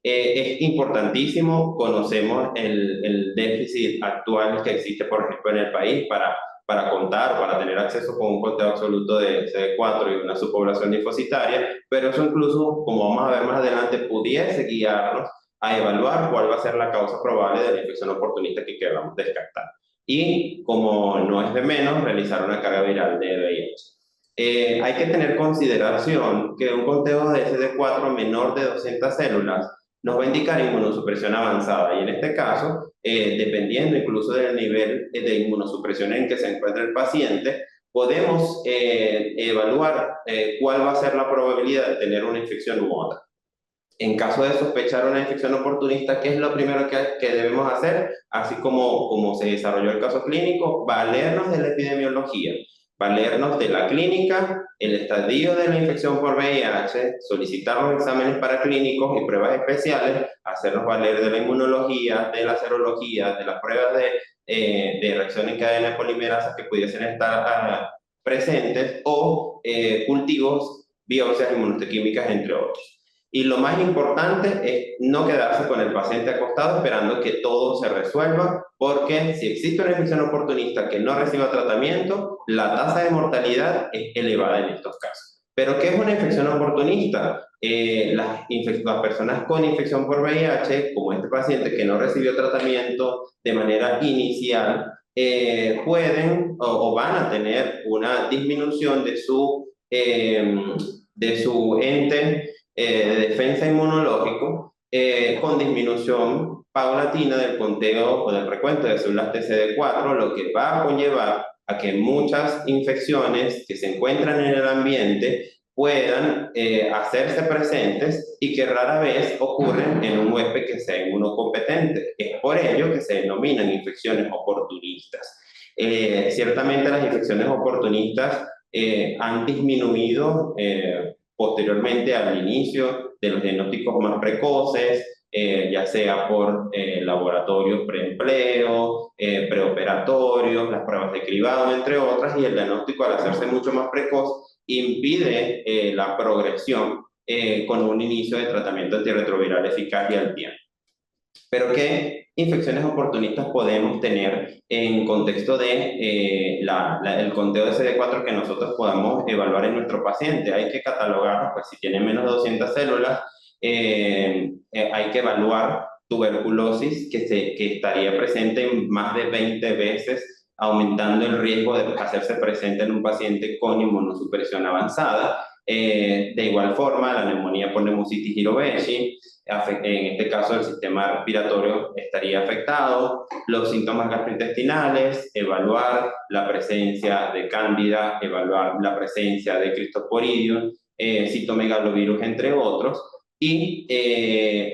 Es importantísimo, conocemos el déficit actual que existe, por ejemplo, en el país para contar, para tener acceso con un conteo absoluto de CD4 y una subpoblación linfocitaria, pero eso incluso, como vamos a ver más adelante, pudiese guiarnos a evaluar cuál va a ser la causa probable de la infección oportunista que queramos descartar. Y, como no es de menos, realizar una carga viral de VIH. Hay que tener consideración que un conteo de CD4 menor de 200 células nos va a indicar inmunosupresión avanzada, y en este caso, dependiendo incluso del nivel de inmunosupresión en que se encuentra el paciente, podemos evaluar cuál va a ser la probabilidad de tener una infección u otra. En caso de sospechar una infección oportunista, ¿qué es lo primero que debemos hacer? Así como se desarrolló el caso clínico, valernos de la epidemiología, valernos de la clínica, el estadio de la infección por VIH, solicitar los exámenes paraclínicos y pruebas especiales, hacernos valer de la inmunología, de la serología, de las pruebas de reacción en cadena de polimerasa que pudiesen estar presentes, o cultivos, biopsias inmunohistoquímicas, entre otros. Y lo más importante es no quedarse con el paciente acostado esperando que todo se resuelva, porque si existe una infección oportunista que no reciba tratamiento, la tasa de mortalidad es elevada en estos casos. ¿Pero qué es una infección oportunista? Las personas con infección por VIH, como este paciente que no recibió tratamiento de manera inicial, pueden o van a tener una disminución de su ente de defensa inmunológico, con disminución paulatina del conteo o del recuento de células TCD4, lo que va a conllevar a que muchas infecciones que se encuentran en el ambiente puedan hacerse presentes y que rara vez ocurren en un huésped que sea inmunocompetente. Es por ello que se denominan infecciones oportunistas. Ciertamente las infecciones oportunistas han disminuido posteriormente al inicio de los diagnósticos más precoces, ya sea por laboratorios preempleo, preoperatorios, las pruebas de cribado, entre otras, y el diagnóstico, al hacerse mucho más precoz, impide la progresión con un inicio de tratamiento antirretroviral eficaz y al tiempo. Pero ¿qué infecciones oportunistas podemos tener en contexto de el conteo de CD4 que nosotros podamos evaluar en nuestro paciente? Hay que catalogarlos, pues si tienen menos de 200 células, hay que evaluar tuberculosis que estaría presente en más de 20 veces, aumentando el riesgo de hacerse presente en un paciente con inmunosupresión avanzada. De igual forma, la neumonía por Pneumocystis jirovecii, en este caso el sistema respiratorio estaría afectado, los síntomas gastrointestinales, evaluar la presencia de cándida, evaluar la presencia de Cryptosporidium, citomegalovirus, entre otros, y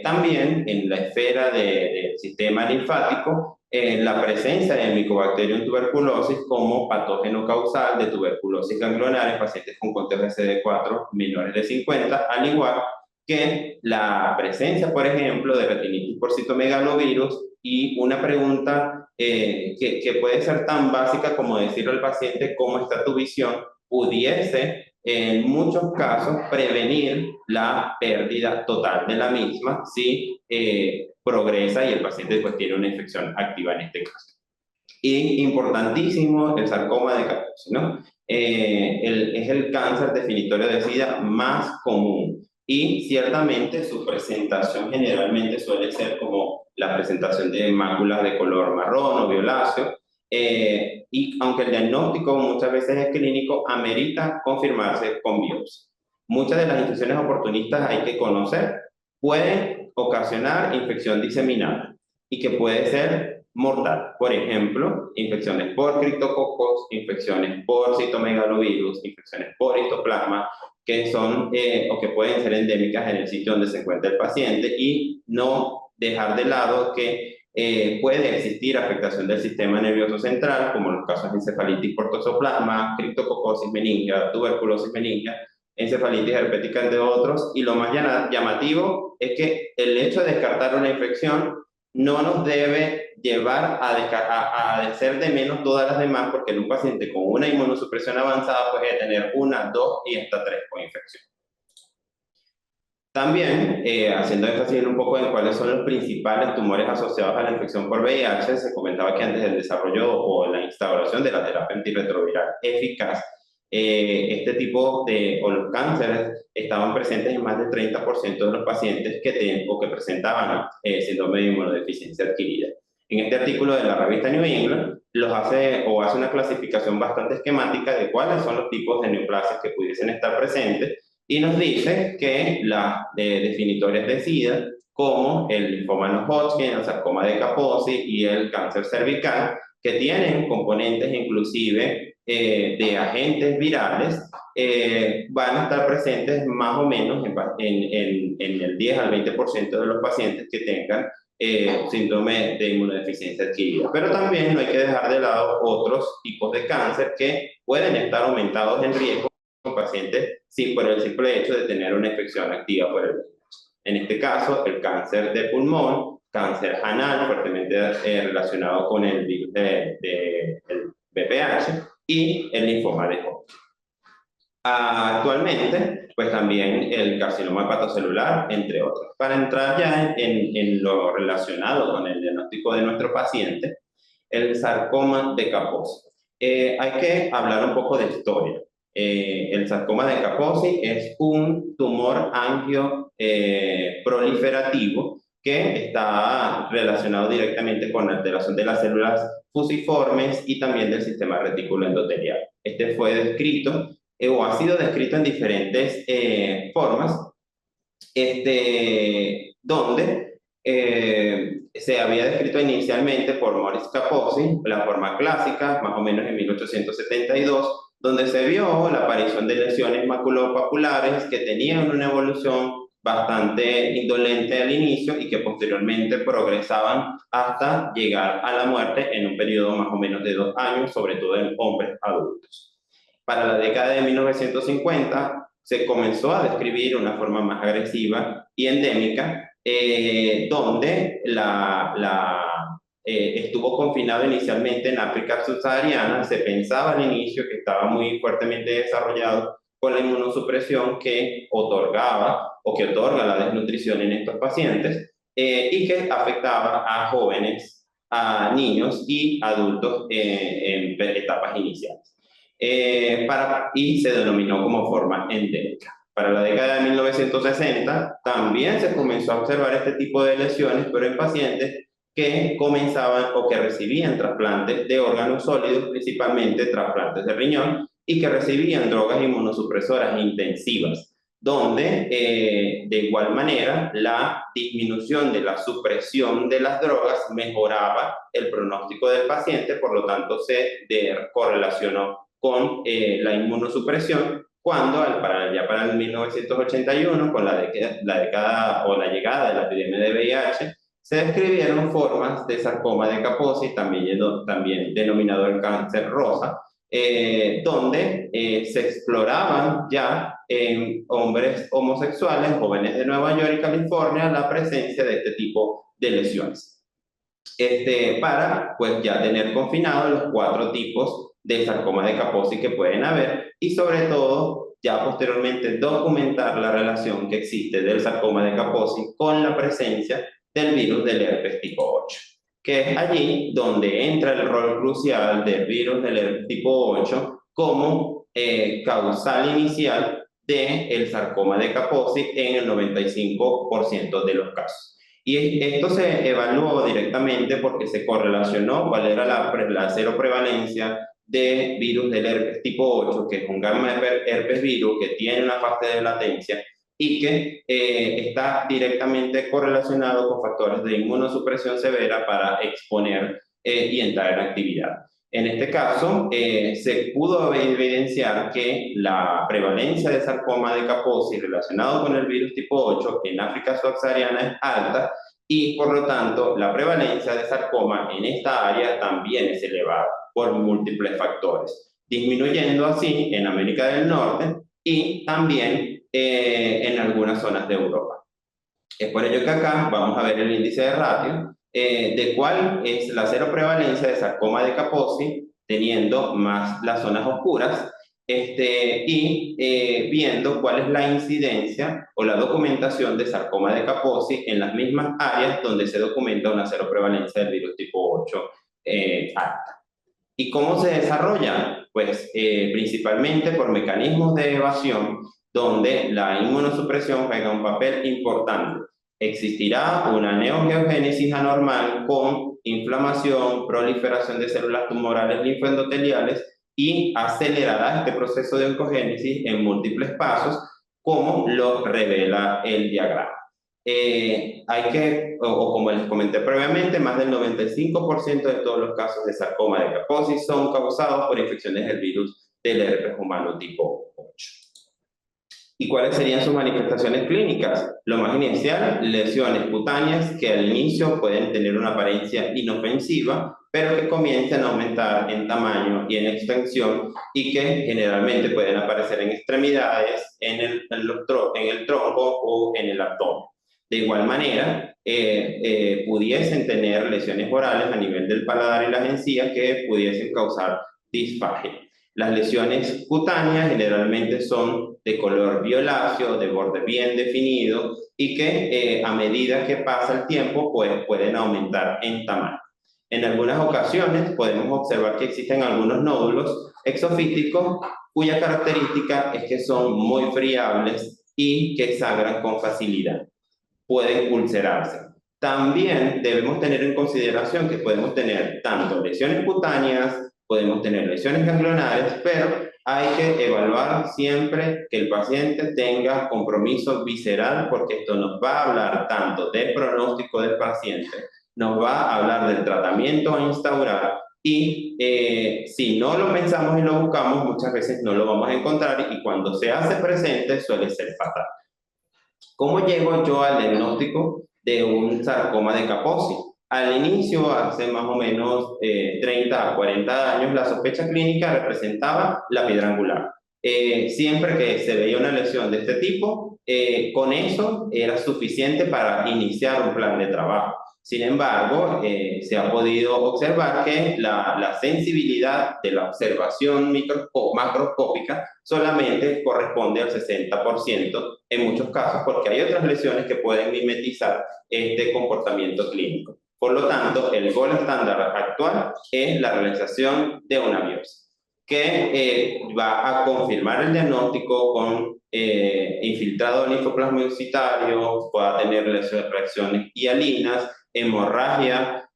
también en la esfera del sistema linfático, la presencia del Mycobacterium tuberculosis como patógeno causal de tuberculosis ganglionar en pacientes con conteos de CD4 menores de 50, al igual que la presencia, por ejemplo, de retinitis por citomegalovirus. Y una pregunta que puede ser tan básica como decirle al paciente cómo está tu visión, pudiese en muchos casos prevenir la pérdida total de la misma si progresa y el paciente pues tiene una infección activa en este caso. Y importantísimo, el sarcoma de Kaposi, ¿no? Es el cáncer definitorio de SIDA más común y ciertamente su presentación generalmente suele ser como la presentación de máculas de color marrón o violáceo, y aunque el diagnóstico muchas veces es clínico, amerita confirmarse con biopsia. Muchas de las infecciones oportunistas hay que conocer, pueden ocasionar infección diseminada y que puede ser mortal. Por ejemplo, infecciones por criptococos, infecciones por citomegalovirus, infecciones por histoplasma, que son o que pueden ser endémicas en el sitio donde se encuentra el paciente, y no dejar de lado que puede existir afectación del sistema nervioso central, como en los casos de encefalitis por toxoplasma, criptococosis meningia, tuberculosis meningia, encefalitis herpética, entre otros. Y lo más llamativo es que el hecho de descartar una infección no nos debe llevar a hacer de menos todas las demás, porque en un paciente con una inmunosupresión avanzada puede tener 1, 2 y hasta 3 coinfecciones. También, haciendo énfasis un poco en cuáles son los principales tumores asociados a la infección por VIH, se comentaba que antes del desarrollo o la instauración de la terapia antirretroviral eficaz, este tipo de o los cánceres estaban presentes en más del 30% de los pacientes que presentaban síndrome de inmunodeficiencia adquirida. En este artículo de la revista New England hace una clasificación bastante esquemática de cuáles son los tipos de neoplasias que pudiesen estar presentes, y nos dice que las definitorias de SIDA, como el linfoma no Hodgkin, el sarcoma de Kaposi y el cáncer cervical, que tienen componentes inclusive de agentes virales, van a estar presentes más o menos en el 10 al 20% de los pacientes que tengan síndrome de inmunodeficiencia adquirida. Pero también no hay que dejar de lado otros tipos de cáncer que pueden estar aumentados en riesgo con pacientes por el simple hecho de tener una infección activa por el virus. En este caso, el cáncer de pulmón, cáncer anal, fuertemente relacionado con el virus del VPH, y el linfoma de Hodgkin. Actualmente, pues también el carcinoma hepatocelular, entre otros. Para entrar ya en lo relacionado con el diagnóstico de nuestro paciente, el sarcoma de Kaposi. Hay que hablar un poco de historia. El sarcoma de Kaposi es un tumor angio proliferativo que está relacionado directamente con la alteración de las células fusiformes y también del sistema retículo endotelial. Este fue descrito o ha sido descrito en diferentes formas, donde se había descrito inicialmente por Maurice Kaposi, la forma clásica, más o menos en 1872, donde se vio la aparición de lesiones maculopapulares que tenían una evolución bastante indolente al inicio y que posteriormente progresaban hasta llegar a la muerte en un periodo más o menos de 2 años, sobre todo en hombres adultos. Para la década de 1950 se comenzó a describir una forma más agresiva y endémica, donde estuvo confinado inicialmente en África subsahariana. Se pensaba al inicio que estaba muy fuertemente desarrollado con la inmunosupresión que otorgaba o que otorga la desnutrición en estos pacientes, y que afectaba a jóvenes, a niños y adultos en etapas iniciales. Y se denominó como forma endémica. Para la década de 1960 también se comenzó a observar este tipo de lesiones, pero en pacientes que comenzaban o que recibían trasplantes de órganos sólidos, principalmente trasplantes de riñón, y que recibían drogas inmunosupresoras intensivas, donde de igual manera la disminución de la supresión de las drogas mejoraba el pronóstico del paciente, por lo tanto se correlacionó con la inmunosupresión, cuando ya para el 1981, con la década o la llegada de la epidemia de VIH, se describieron formas de sarcoma de Kaposi, también denominado el cáncer rosa, donde se exploraban ya en hombres homosexuales, jóvenes de Nueva York y California, la presencia de este tipo de lesiones. para pues ya tener confinados los 4 tipos de sarcoma de Kaposi que pueden haber y sobre todo ya posteriormente documentar la relación que existe del sarcoma de Kaposi con la presencia del virus del herpes tipo 8, que es allí donde entra el rol crucial del virus del herpes tipo 8 como causal inicial del sarcoma de Kaposi en el 95% de los casos. Y esto se evaluó directamente porque se correlacionó cuál era la seroprevalencia de virus del herpes tipo 8, que es un gamma herpes virus que tiene una fase de latencia y que está directamente correlacionado con factores de inmunosupresión severa para exponer y entrar en actividad. En este caso, se pudo evidenciar que la prevalencia de sarcoma de Kaposi relacionado con el virus tipo 8 en África subsahariana es alta y, por lo tanto, la prevalencia de sarcoma en esta área también es elevada por múltiples factores, disminuyendo así en América del Norte y también en algunas zonas de Europa. Es por ello que acá vamos a ver el índice de ratio de cuál es la seroprevalencia de sarcoma de Kaposi, teniendo más las zonas oscuras, y viendo cuál es la incidencia o la documentación de sarcoma de Kaposi en las mismas áreas donde se documenta una seroprevalencia del virus tipo 8 alta. ¿Y cómo se desarrolla? Pues principalmente por mecanismos de evasión donde la inmunosupresión juega un papel importante. Existirá una neogeogénesis anormal con inflamación, proliferación de células tumorales linfoendoteliales y acelerará este proceso de oncogénesis en múltiples pasos, como lo revela el diagrama. Como les comenté previamente, más del 95% de todos los casos de sarcoma de Kaposi son causados por infecciones del virus del herpes humano tipo 8. ¿Y cuáles serían sus manifestaciones clínicas? Lo más inicial, lesiones cutáneas que al inicio pueden tener una apariencia inofensiva, pero que comienzan a aumentar en tamaño y en extensión y que generalmente pueden aparecer en extremidades, en el tronco o en el abdomen. De igual manera, pudiesen tener lesiones orales a nivel del paladar y las encías que pudiesen causar disfagia. Las lesiones cutáneas generalmente son de color violáceo, de borde bien definido y que a medida que pasa el tiempo pues, pueden aumentar en tamaño. En algunas ocasiones podemos observar que existen algunos nódulos exofíticos cuya característica es que son muy friables y que sangran con facilidad. Pueden ulcerarse. También debemos tener en consideración que podemos tener tanto lesiones cutáneas, podemos tener lesiones ganglionares, pero hay que evaluar siempre que el paciente tenga compromiso visceral porque esto nos va a hablar tanto del pronóstico del paciente, nos va a hablar del tratamiento a instaurar y si no lo pensamos y lo buscamos, muchas veces no lo vamos a encontrar y cuando se hace presente suele ser fatal. ¿Cómo llego yo al diagnóstico de un sarcoma de Kaposi? Al inicio, hace más o menos 30 a 40 años, la sospecha clínica representaba la piedra angular. Siempre que se veía una lesión de este tipo, con eso era suficiente para iniciar un plan de trabajo. Sin embargo, se ha podido observar que la sensibilidad de la observación macroscópica solamente corresponde al 60% en muchos casos, porque hay otras lesiones que pueden mimetizar este comportamiento clínico. Por lo tanto, el gol estándar actual es la realización de una biopsia, que va a confirmar el diagnóstico con infiltrado linfoplasmocitario, pueda tener reacciones hialinas, hemorragia,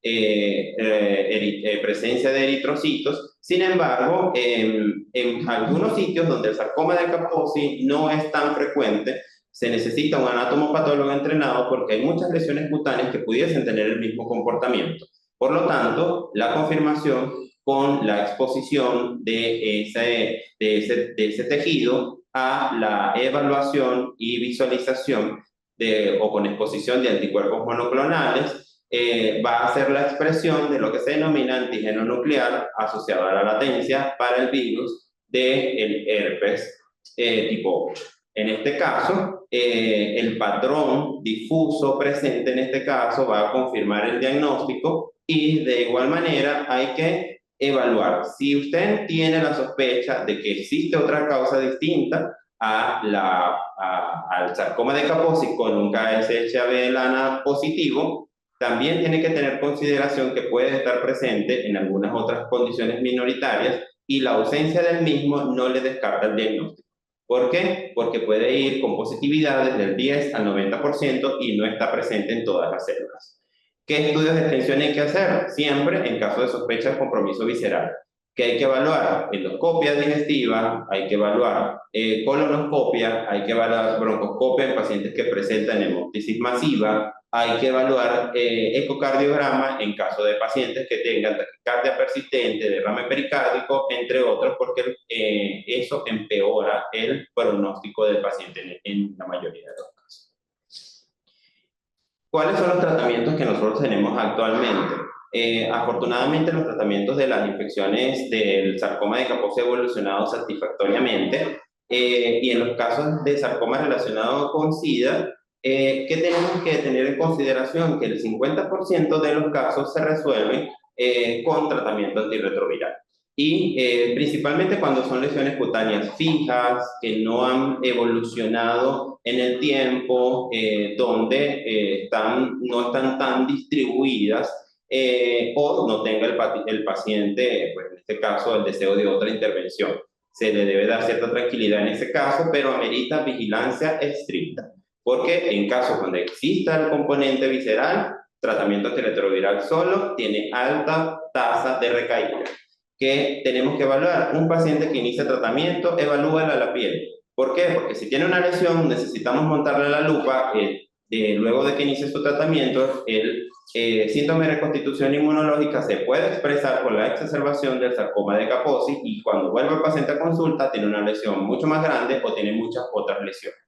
presencia de eritrocitos. Sin embargo, en algunos sitios donde el sarcoma de Kaposi no es tan frecuente, se necesita un anatomopatólogo entrenado porque hay muchas lesiones cutáneas que pudiesen tener el mismo comportamiento. Por lo tanto, la confirmación con la exposición de ese tejido a la evaluación y visualización o con exposición de anticuerpos monoclonales va a ser la expresión de lo que se denomina antígeno nuclear asociado a la latencia para el virus del herpes tipo 8. En este caso, el patrón difuso presente en este caso va a confirmar el diagnóstico y de igual manera hay que evaluar. Si usted tiene la sospecha de que existe otra causa distinta al sarcoma de Kaposi con un KSH-AB de lana positivo, también tiene que tener consideración que puede estar presente en algunas otras condiciones minoritarias y la ausencia del mismo no le descarta el diagnóstico. ¿Por qué? Porque puede ir con positividades del 10 al 90% y no está presente en todas las células. ¿Qué estudios de extensión hay que hacer? Siempre en caso de sospecha de compromiso visceral. ¿Qué hay que evaluar? Endoscopia digestiva, hay que evaluar colonoscopia, hay que evaluar broncoscopia en pacientes que presentan hemoptisis masiva, hay que evaluar ecocardiograma en caso de pacientes que tengan taquicardia persistente, derrame pericárdico, entre otros, porque eso empeora el pronóstico del paciente en la mayoría de los casos. ¿Cuáles son los tratamientos que nosotros tenemos actualmente? Afortunadamente, los tratamientos de las infecciones del sarcoma de Kaposi han evolucionado satisfactoriamente y en los casos de sarcoma relacionado con SIDA, ¿qué tenemos que tener en consideración? Que el 50% de los casos se resuelven con tratamiento antirretroviral. Y principalmente cuando son lesiones cutáneas fijas, que no han evolucionado en el tiempo, donde no están tan distribuidas, o no tenga el paciente, pues en este caso, el deseo de otra intervención. Se le debe dar cierta tranquilidad en ese caso, pero amerita vigilancia estricta. Porque en casos donde exista el componente visceral, tratamiento antirretroviral solo tiene alta tasa de recaída. ¿Qué tenemos que evaluar? Un paciente que inicia tratamiento, evalúala la piel. ¿Por qué? Porque si tiene una lesión, necesitamos montarle la lupa. Luego de que inicie su tratamiento, el síndrome de reconstitución inmunológica se puede expresar con la exacerbación del sarcoma de Kaposi y cuando vuelve el paciente a consulta tiene una lesión mucho más grande o tiene muchas otras lesiones.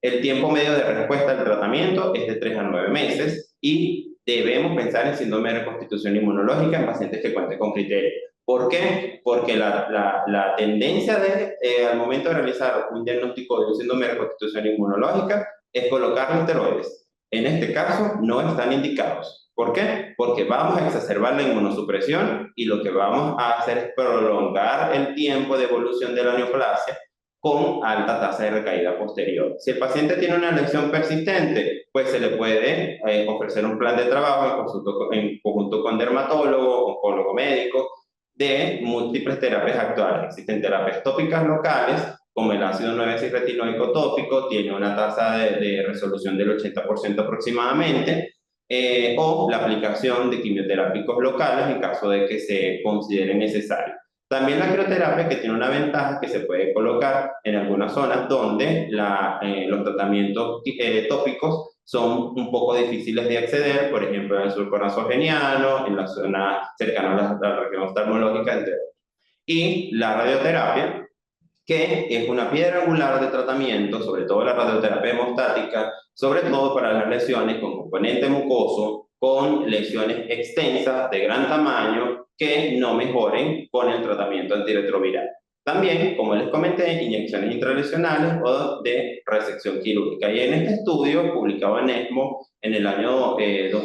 El tiempo medio de respuesta al tratamiento es de 3 a 9 meses y debemos pensar en síndrome de reconstitución inmunológica en pacientes que cuenten con criterios. ¿Por qué? Porque la tendencia al momento de realizar un diagnóstico de un síndrome de reconstitución inmunológica es colocar esteroides. En este caso, no están indicados. ¿Por qué? Porque vamos a exacerbar la inmunosupresión y lo que vamos a hacer es prolongar el tiempo de evolución de la neoplasia con alta tasa de recaída posterior. Si el paciente tiene una lesión persistente, pues se le puede ofrecer un plan de trabajo en conjunto con dermatólogo, oncólogo médico, de múltiples terapias actuales. Existen terapias tópicas locales, como el ácido 9-cis-retinoico tópico, tiene una tasa de resolución del 80% aproximadamente, o la aplicación de quimioterápicos locales en caso de que se considere necesario. También la crioterapia, que tiene una ventaja que se puede colocar en algunas zonas donde los tratamientos tópicos son un poco difíciles de acceder, por ejemplo, en el surco nasogeniano, en la zona cercana a la región oftalmológica, entre otros. Y la radioterapia, que es una piedra angular de tratamiento, sobre todo la radioterapia hemostática, sobre todo para las lesiones con componente mucoso, con lesiones extensas de gran tamaño que no mejoren con el tratamiento antirretroviral. También, como les comenté, inyecciones intralesionales o de resección quirúrgica. Y en este estudio, publicado en ESMO en el año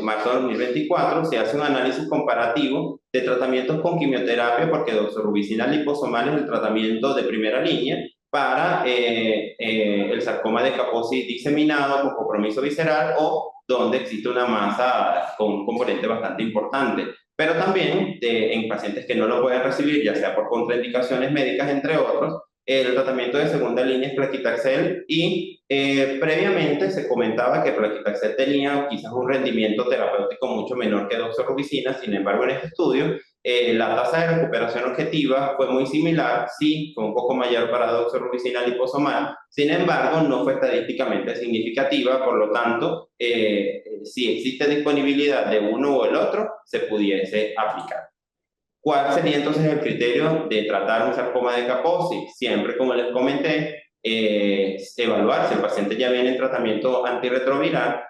marzo de 2024, se hace un análisis comparativo de tratamientos con quimioterapia, porque doxorubicina liposomal es el tratamiento de primera línea para el sarcoma de Kaposi diseminado con compromiso visceral o donde existe una masa con un componente bastante importante. Pero también en pacientes que no lo pueden recibir, ya sea por contraindicaciones médicas, entre otros, el tratamiento de segunda línea es plaquitaxel y previamente se comentaba que plaquitaxel tenía quizás un rendimiento terapéutico mucho menor que doxorubicina. Sin embargo, en este estudio la tasa de recuperación objetiva fue muy similar, sí, fue un poco mayor para doxorubicina liposomal, sin embargo, no fue estadísticamente significativa, por lo tanto, si existe disponibilidad de uno o el otro, se pudiese aplicar. ¿Cuál sería entonces el criterio de tratar un sarcoma de Kaposi? Siempre, como les comenté, evaluar si el paciente ya viene en tratamiento antirretroviral,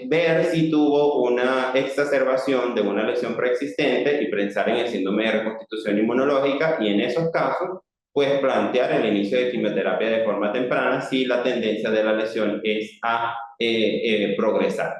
ver si tuvo una exacerbación de una lesión preexistente y pensar en el síndrome de reconstitución inmunológica, y en esos casos pues plantear el inicio de quimioterapia de forma temprana si la tendencia de la lesión es a progresar.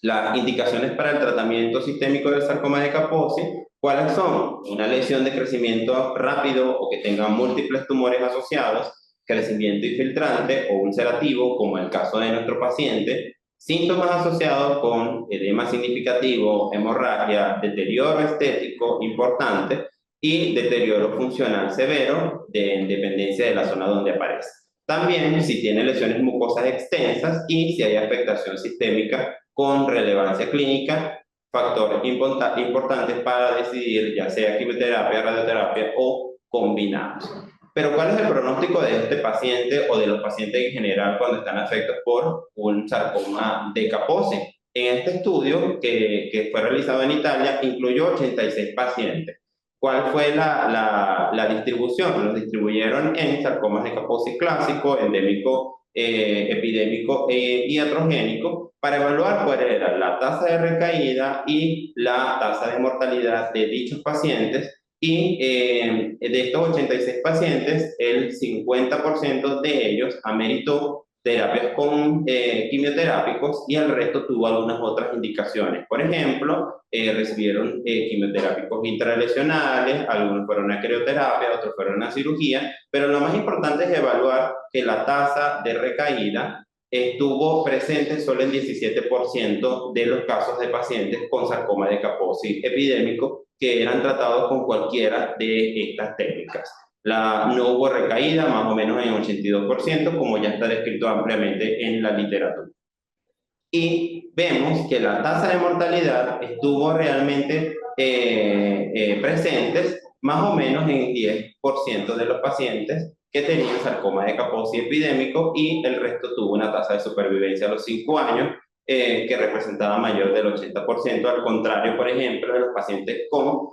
Las indicaciones para el tratamiento sistémico del sarcoma de Kaposi, ¿cuáles son? Una lesión de crecimiento rápido o que tenga múltiples tumores asociados, crecimiento infiltrante o ulcerativo, como el caso de nuestro paciente, síntomas asociados con edema significativo, hemorragia, deterioro estético importante y deterioro funcional severo en dependencia de la zona donde aparece. También si tiene lesiones mucosas extensas y si hay afectación sistémica con relevancia clínica, factores importantes para decidir ya sea quimioterapia, radioterapia o combinados. Pero ¿cuál es el pronóstico de este paciente o de los pacientes en general cuando están afectados por un sarcoma de Kaposi? En este estudio que fue realizado en Italia incluyó 86 pacientes. ¿Cuál fue la distribución? Los distribuyeron en sarcomas de Kaposi clásico, endémico, epidémico y iatrogénico para evaluar cuál era la tasa de recaída y la tasa de mortalidad de dichos pacientes. Y de estos 86 pacientes, el 50% de ellos ameritó terapias con quimioterápicos y el resto tuvo algunas otras indicaciones. Por ejemplo, recibieron quimioterápicos intralesionales, algunos fueron a crioterapia, otros fueron a cirugía, pero lo más importante es evaluar que la tasa de recaída estuvo presente solo en 17% de los casos de pacientes con sarcoma de Kaposi epidémico que eran tratados con cualquiera de estas técnicas. No hubo recaída, más o menos en 82%, como ya está descrito ampliamente en la literatura. Y vemos que la tasa de mortalidad estuvo realmente presente más o menos en 10% de los pacientes que tenían sarcoma de Kaposi epidémico y el resto tuvo una tasa de supervivencia a los 5 años que representaba mayor del 80%, al contrario, por ejemplo, de los pacientes con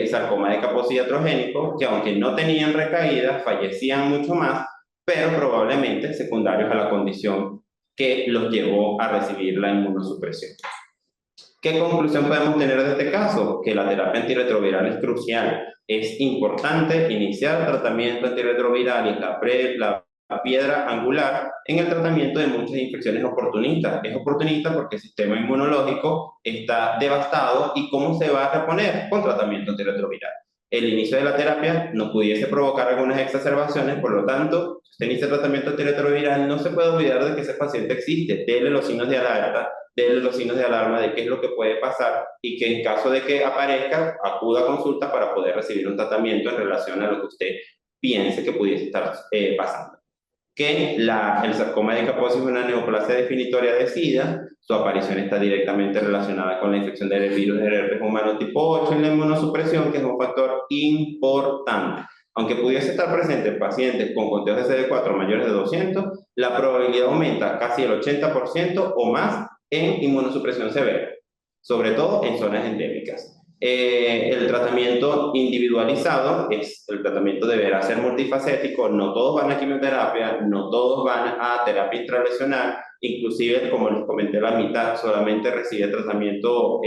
sarcoma de Kaposi iatrogénico, que aunque no tenían recaídas, fallecían mucho más, pero probablemente secundarios a la condición que los llevó a recibir la inmunosupresión. ¿Qué conclusión podemos tener de este caso? Que la terapia antirretroviral es crucial. Es importante iniciar el tratamiento antirretroviral y la piedra angular en el tratamiento de muchas infecciones oportunistas. Es oportunista porque el sistema inmunológico está devastado y ¿cómo se va a reponer? Con tratamiento antirretroviral. El inicio de la terapia no pudiese provocar algunas exacerbaciones, por lo tanto, si usted inicia el tratamiento antirretroviral, no se puede olvidar de que ese paciente existe. Dele los signos de alerta, dele los signos de alarma de qué es lo que puede pasar y que en caso de que aparezca, acuda a consulta para poder recibir un tratamiento en relación a lo que usted piense que pudiese estar pasando. Que el sarcoma de Kaposi es una neoplasia definitoria de SIDA, su aparición está directamente relacionada con la infección del virus del herpes humano tipo 8 y la inmunosupresión, que es un factor importante. Aunque pudiese estar presente en pacientes con conteos de CD4 mayores de 200, la probabilidad aumenta casi el 80% o más en inmunosupresión severa, sobre todo en zonas endémicas. El tratamiento individualizado, el tratamiento deberá ser multifacético, no todos van a quimioterapia, no todos van a terapia intralesional, inclusive, como les comenté, la mitad solamente recibe tratamiento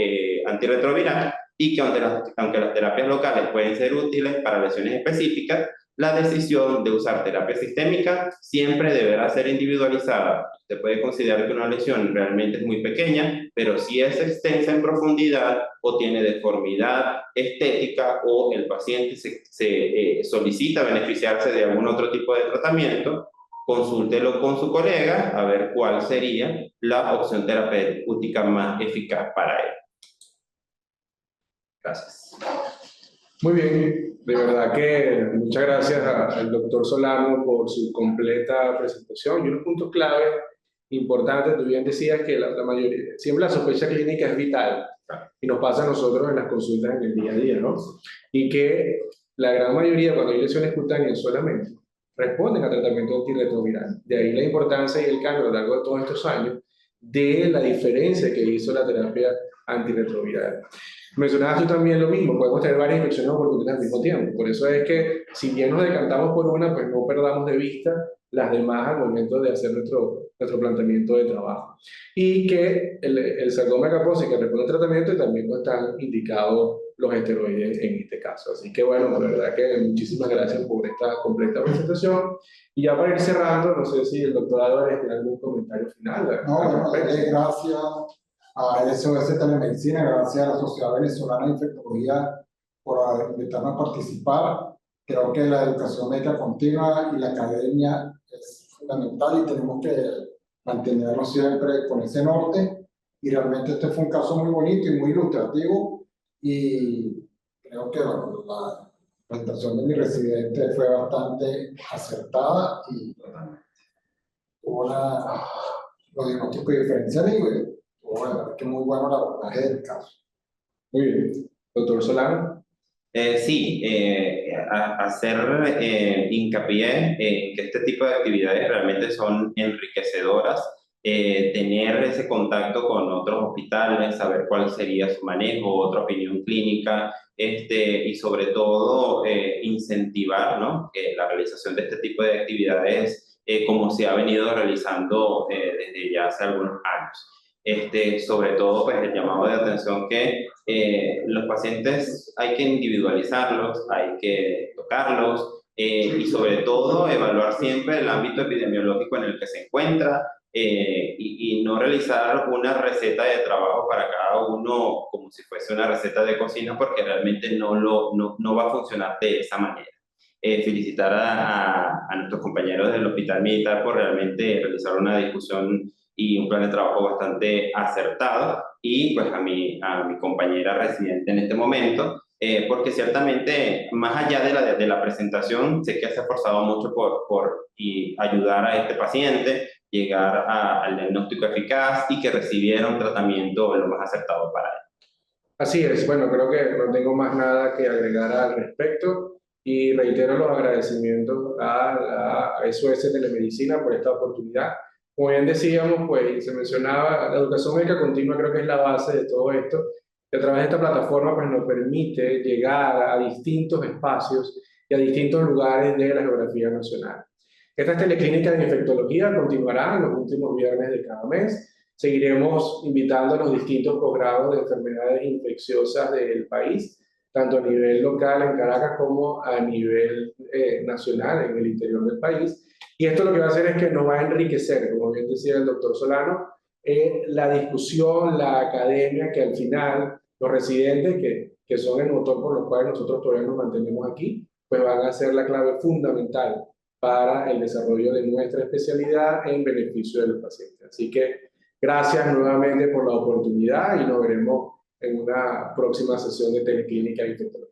antirretroviral y que aunque las terapias locales pueden ser útiles para lesiones específicas, la decisión de usar terapia sistémica siempre deberá ser individualizada. Se puede considerar que una lesión realmente es muy pequeña, pero si es extensa en profundidad o tiene deformidad estética o el paciente se solicita beneficiarse de algún otro tipo de tratamiento, consúltelo con su colega a ver cuál sería la opción terapéutica más eficaz para él. Gracias. Muy bien, de verdad que muchas gracias al doctor Solano por su completa presentación y unos puntos clave importantes. Tú bien decías que la mayoría, siempre la sospecha clínica es vital y nos pasa a nosotros en las consultas en el día a día, ¿no? Y que la gran mayoría, cuando hay lesiones cutáneas solamente, responden a tratamiento antirretroviral. De ahí la importancia y el cambio a lo largo de todos estos años de la diferencia que hizo la terapia antirretroviral. Mencionabas tú también lo mismo, podemos tener varias infecciones oportunistas al mismo tiempo. Por eso es que si bien nos decantamos por una, pues no perdamos de vista las demás al momento de hacer nuestro planteamiento de trabajo. Y que el sarcoma de Kaposi que responde al tratamiento también no están indicados los esteroides en este caso. Así que bueno, de verdad que muchísimas gracias por esta completa presentación. Y ya para ir cerrando, no sé si el doctor Álvarez tiene algún comentario final. No, bueno, gracias a SOS Telemedicina, gracias a la Sociedad Venezolana de Infectología por invitarnos a participar. Creo que la educación médica continua y la academia es fundamental y tenemos que mantenernos siempre con ese norte. Y realmente este fue un caso muy bonito y muy ilustrativo. Y creo que bueno, la presentación de mi residente fue bastante acertada y tuvo los diagnósticos diferenciales y bueno, que muy bueno el abordaje del caso. Muy bien. Doctor Solano. Sí, hacer hincapié en que este tipo de actividades realmente son enriquecedoras, tener ese contacto con otros hospitales, saber cuál sería su manejo, otra opinión clínica, y sobre todo incentivar, ¿no? La realización de este tipo de actividades como se ha venido realizando desde ya hace algunos años. Sobre todo, pues el llamado de atención que los pacientes hay que individualizarlos, hay que tocarlos y sobre todo evaluar siempre el ámbito epidemiológico en el que se encuentra y no realizar una receta de trabajo para cada uno como si fuese una receta de cocina porque realmente no va a funcionar de esa manera. Felicitar a nuestros compañeros del Hospital Militar por realmente realizar una discusión y un plan de trabajo bastante acertado, y pues a mi compañera residente en este momento, porque ciertamente, más allá de la presentación, sé que se ha esforzado mucho por ayudar a este paciente, llegar al diagnóstico eficaz y que recibiera un tratamiento lo más acertado para él. Así es, bueno, creo que no tengo más nada que agregar al respecto y reitero los agradecimientos a SOS Telemedicina por esta oportunidad. Como bien decíamos, pues se mencionaba, la educación médica continua creo que es la base de todo esto. Y a través de esta plataforma pues nos permite llegar a distintos espacios y a distintos lugares de la geografía nacional. Estas teleclínicas de infectología continuarán los últimos viernes de cada mes. Seguiremos invitando a los distintos posgrados de enfermedades infecciosas del país, tanto a nivel local en Caracas como a nivel nacional en el interior del país. Y esto lo que va a hacer es que nos va a enriquecer, como bien decía el doctor Solano, la discusión, la academia, que al final los residentes, que son el motor por los cuales nosotros todavía nos mantenemos aquí, pues van a ser la clave fundamental para el desarrollo de nuestra especialidad en beneficio de los pacientes. Así que gracias nuevamente por la oportunidad y nos veremos en una próxima sesión de Teleclínica Infectología.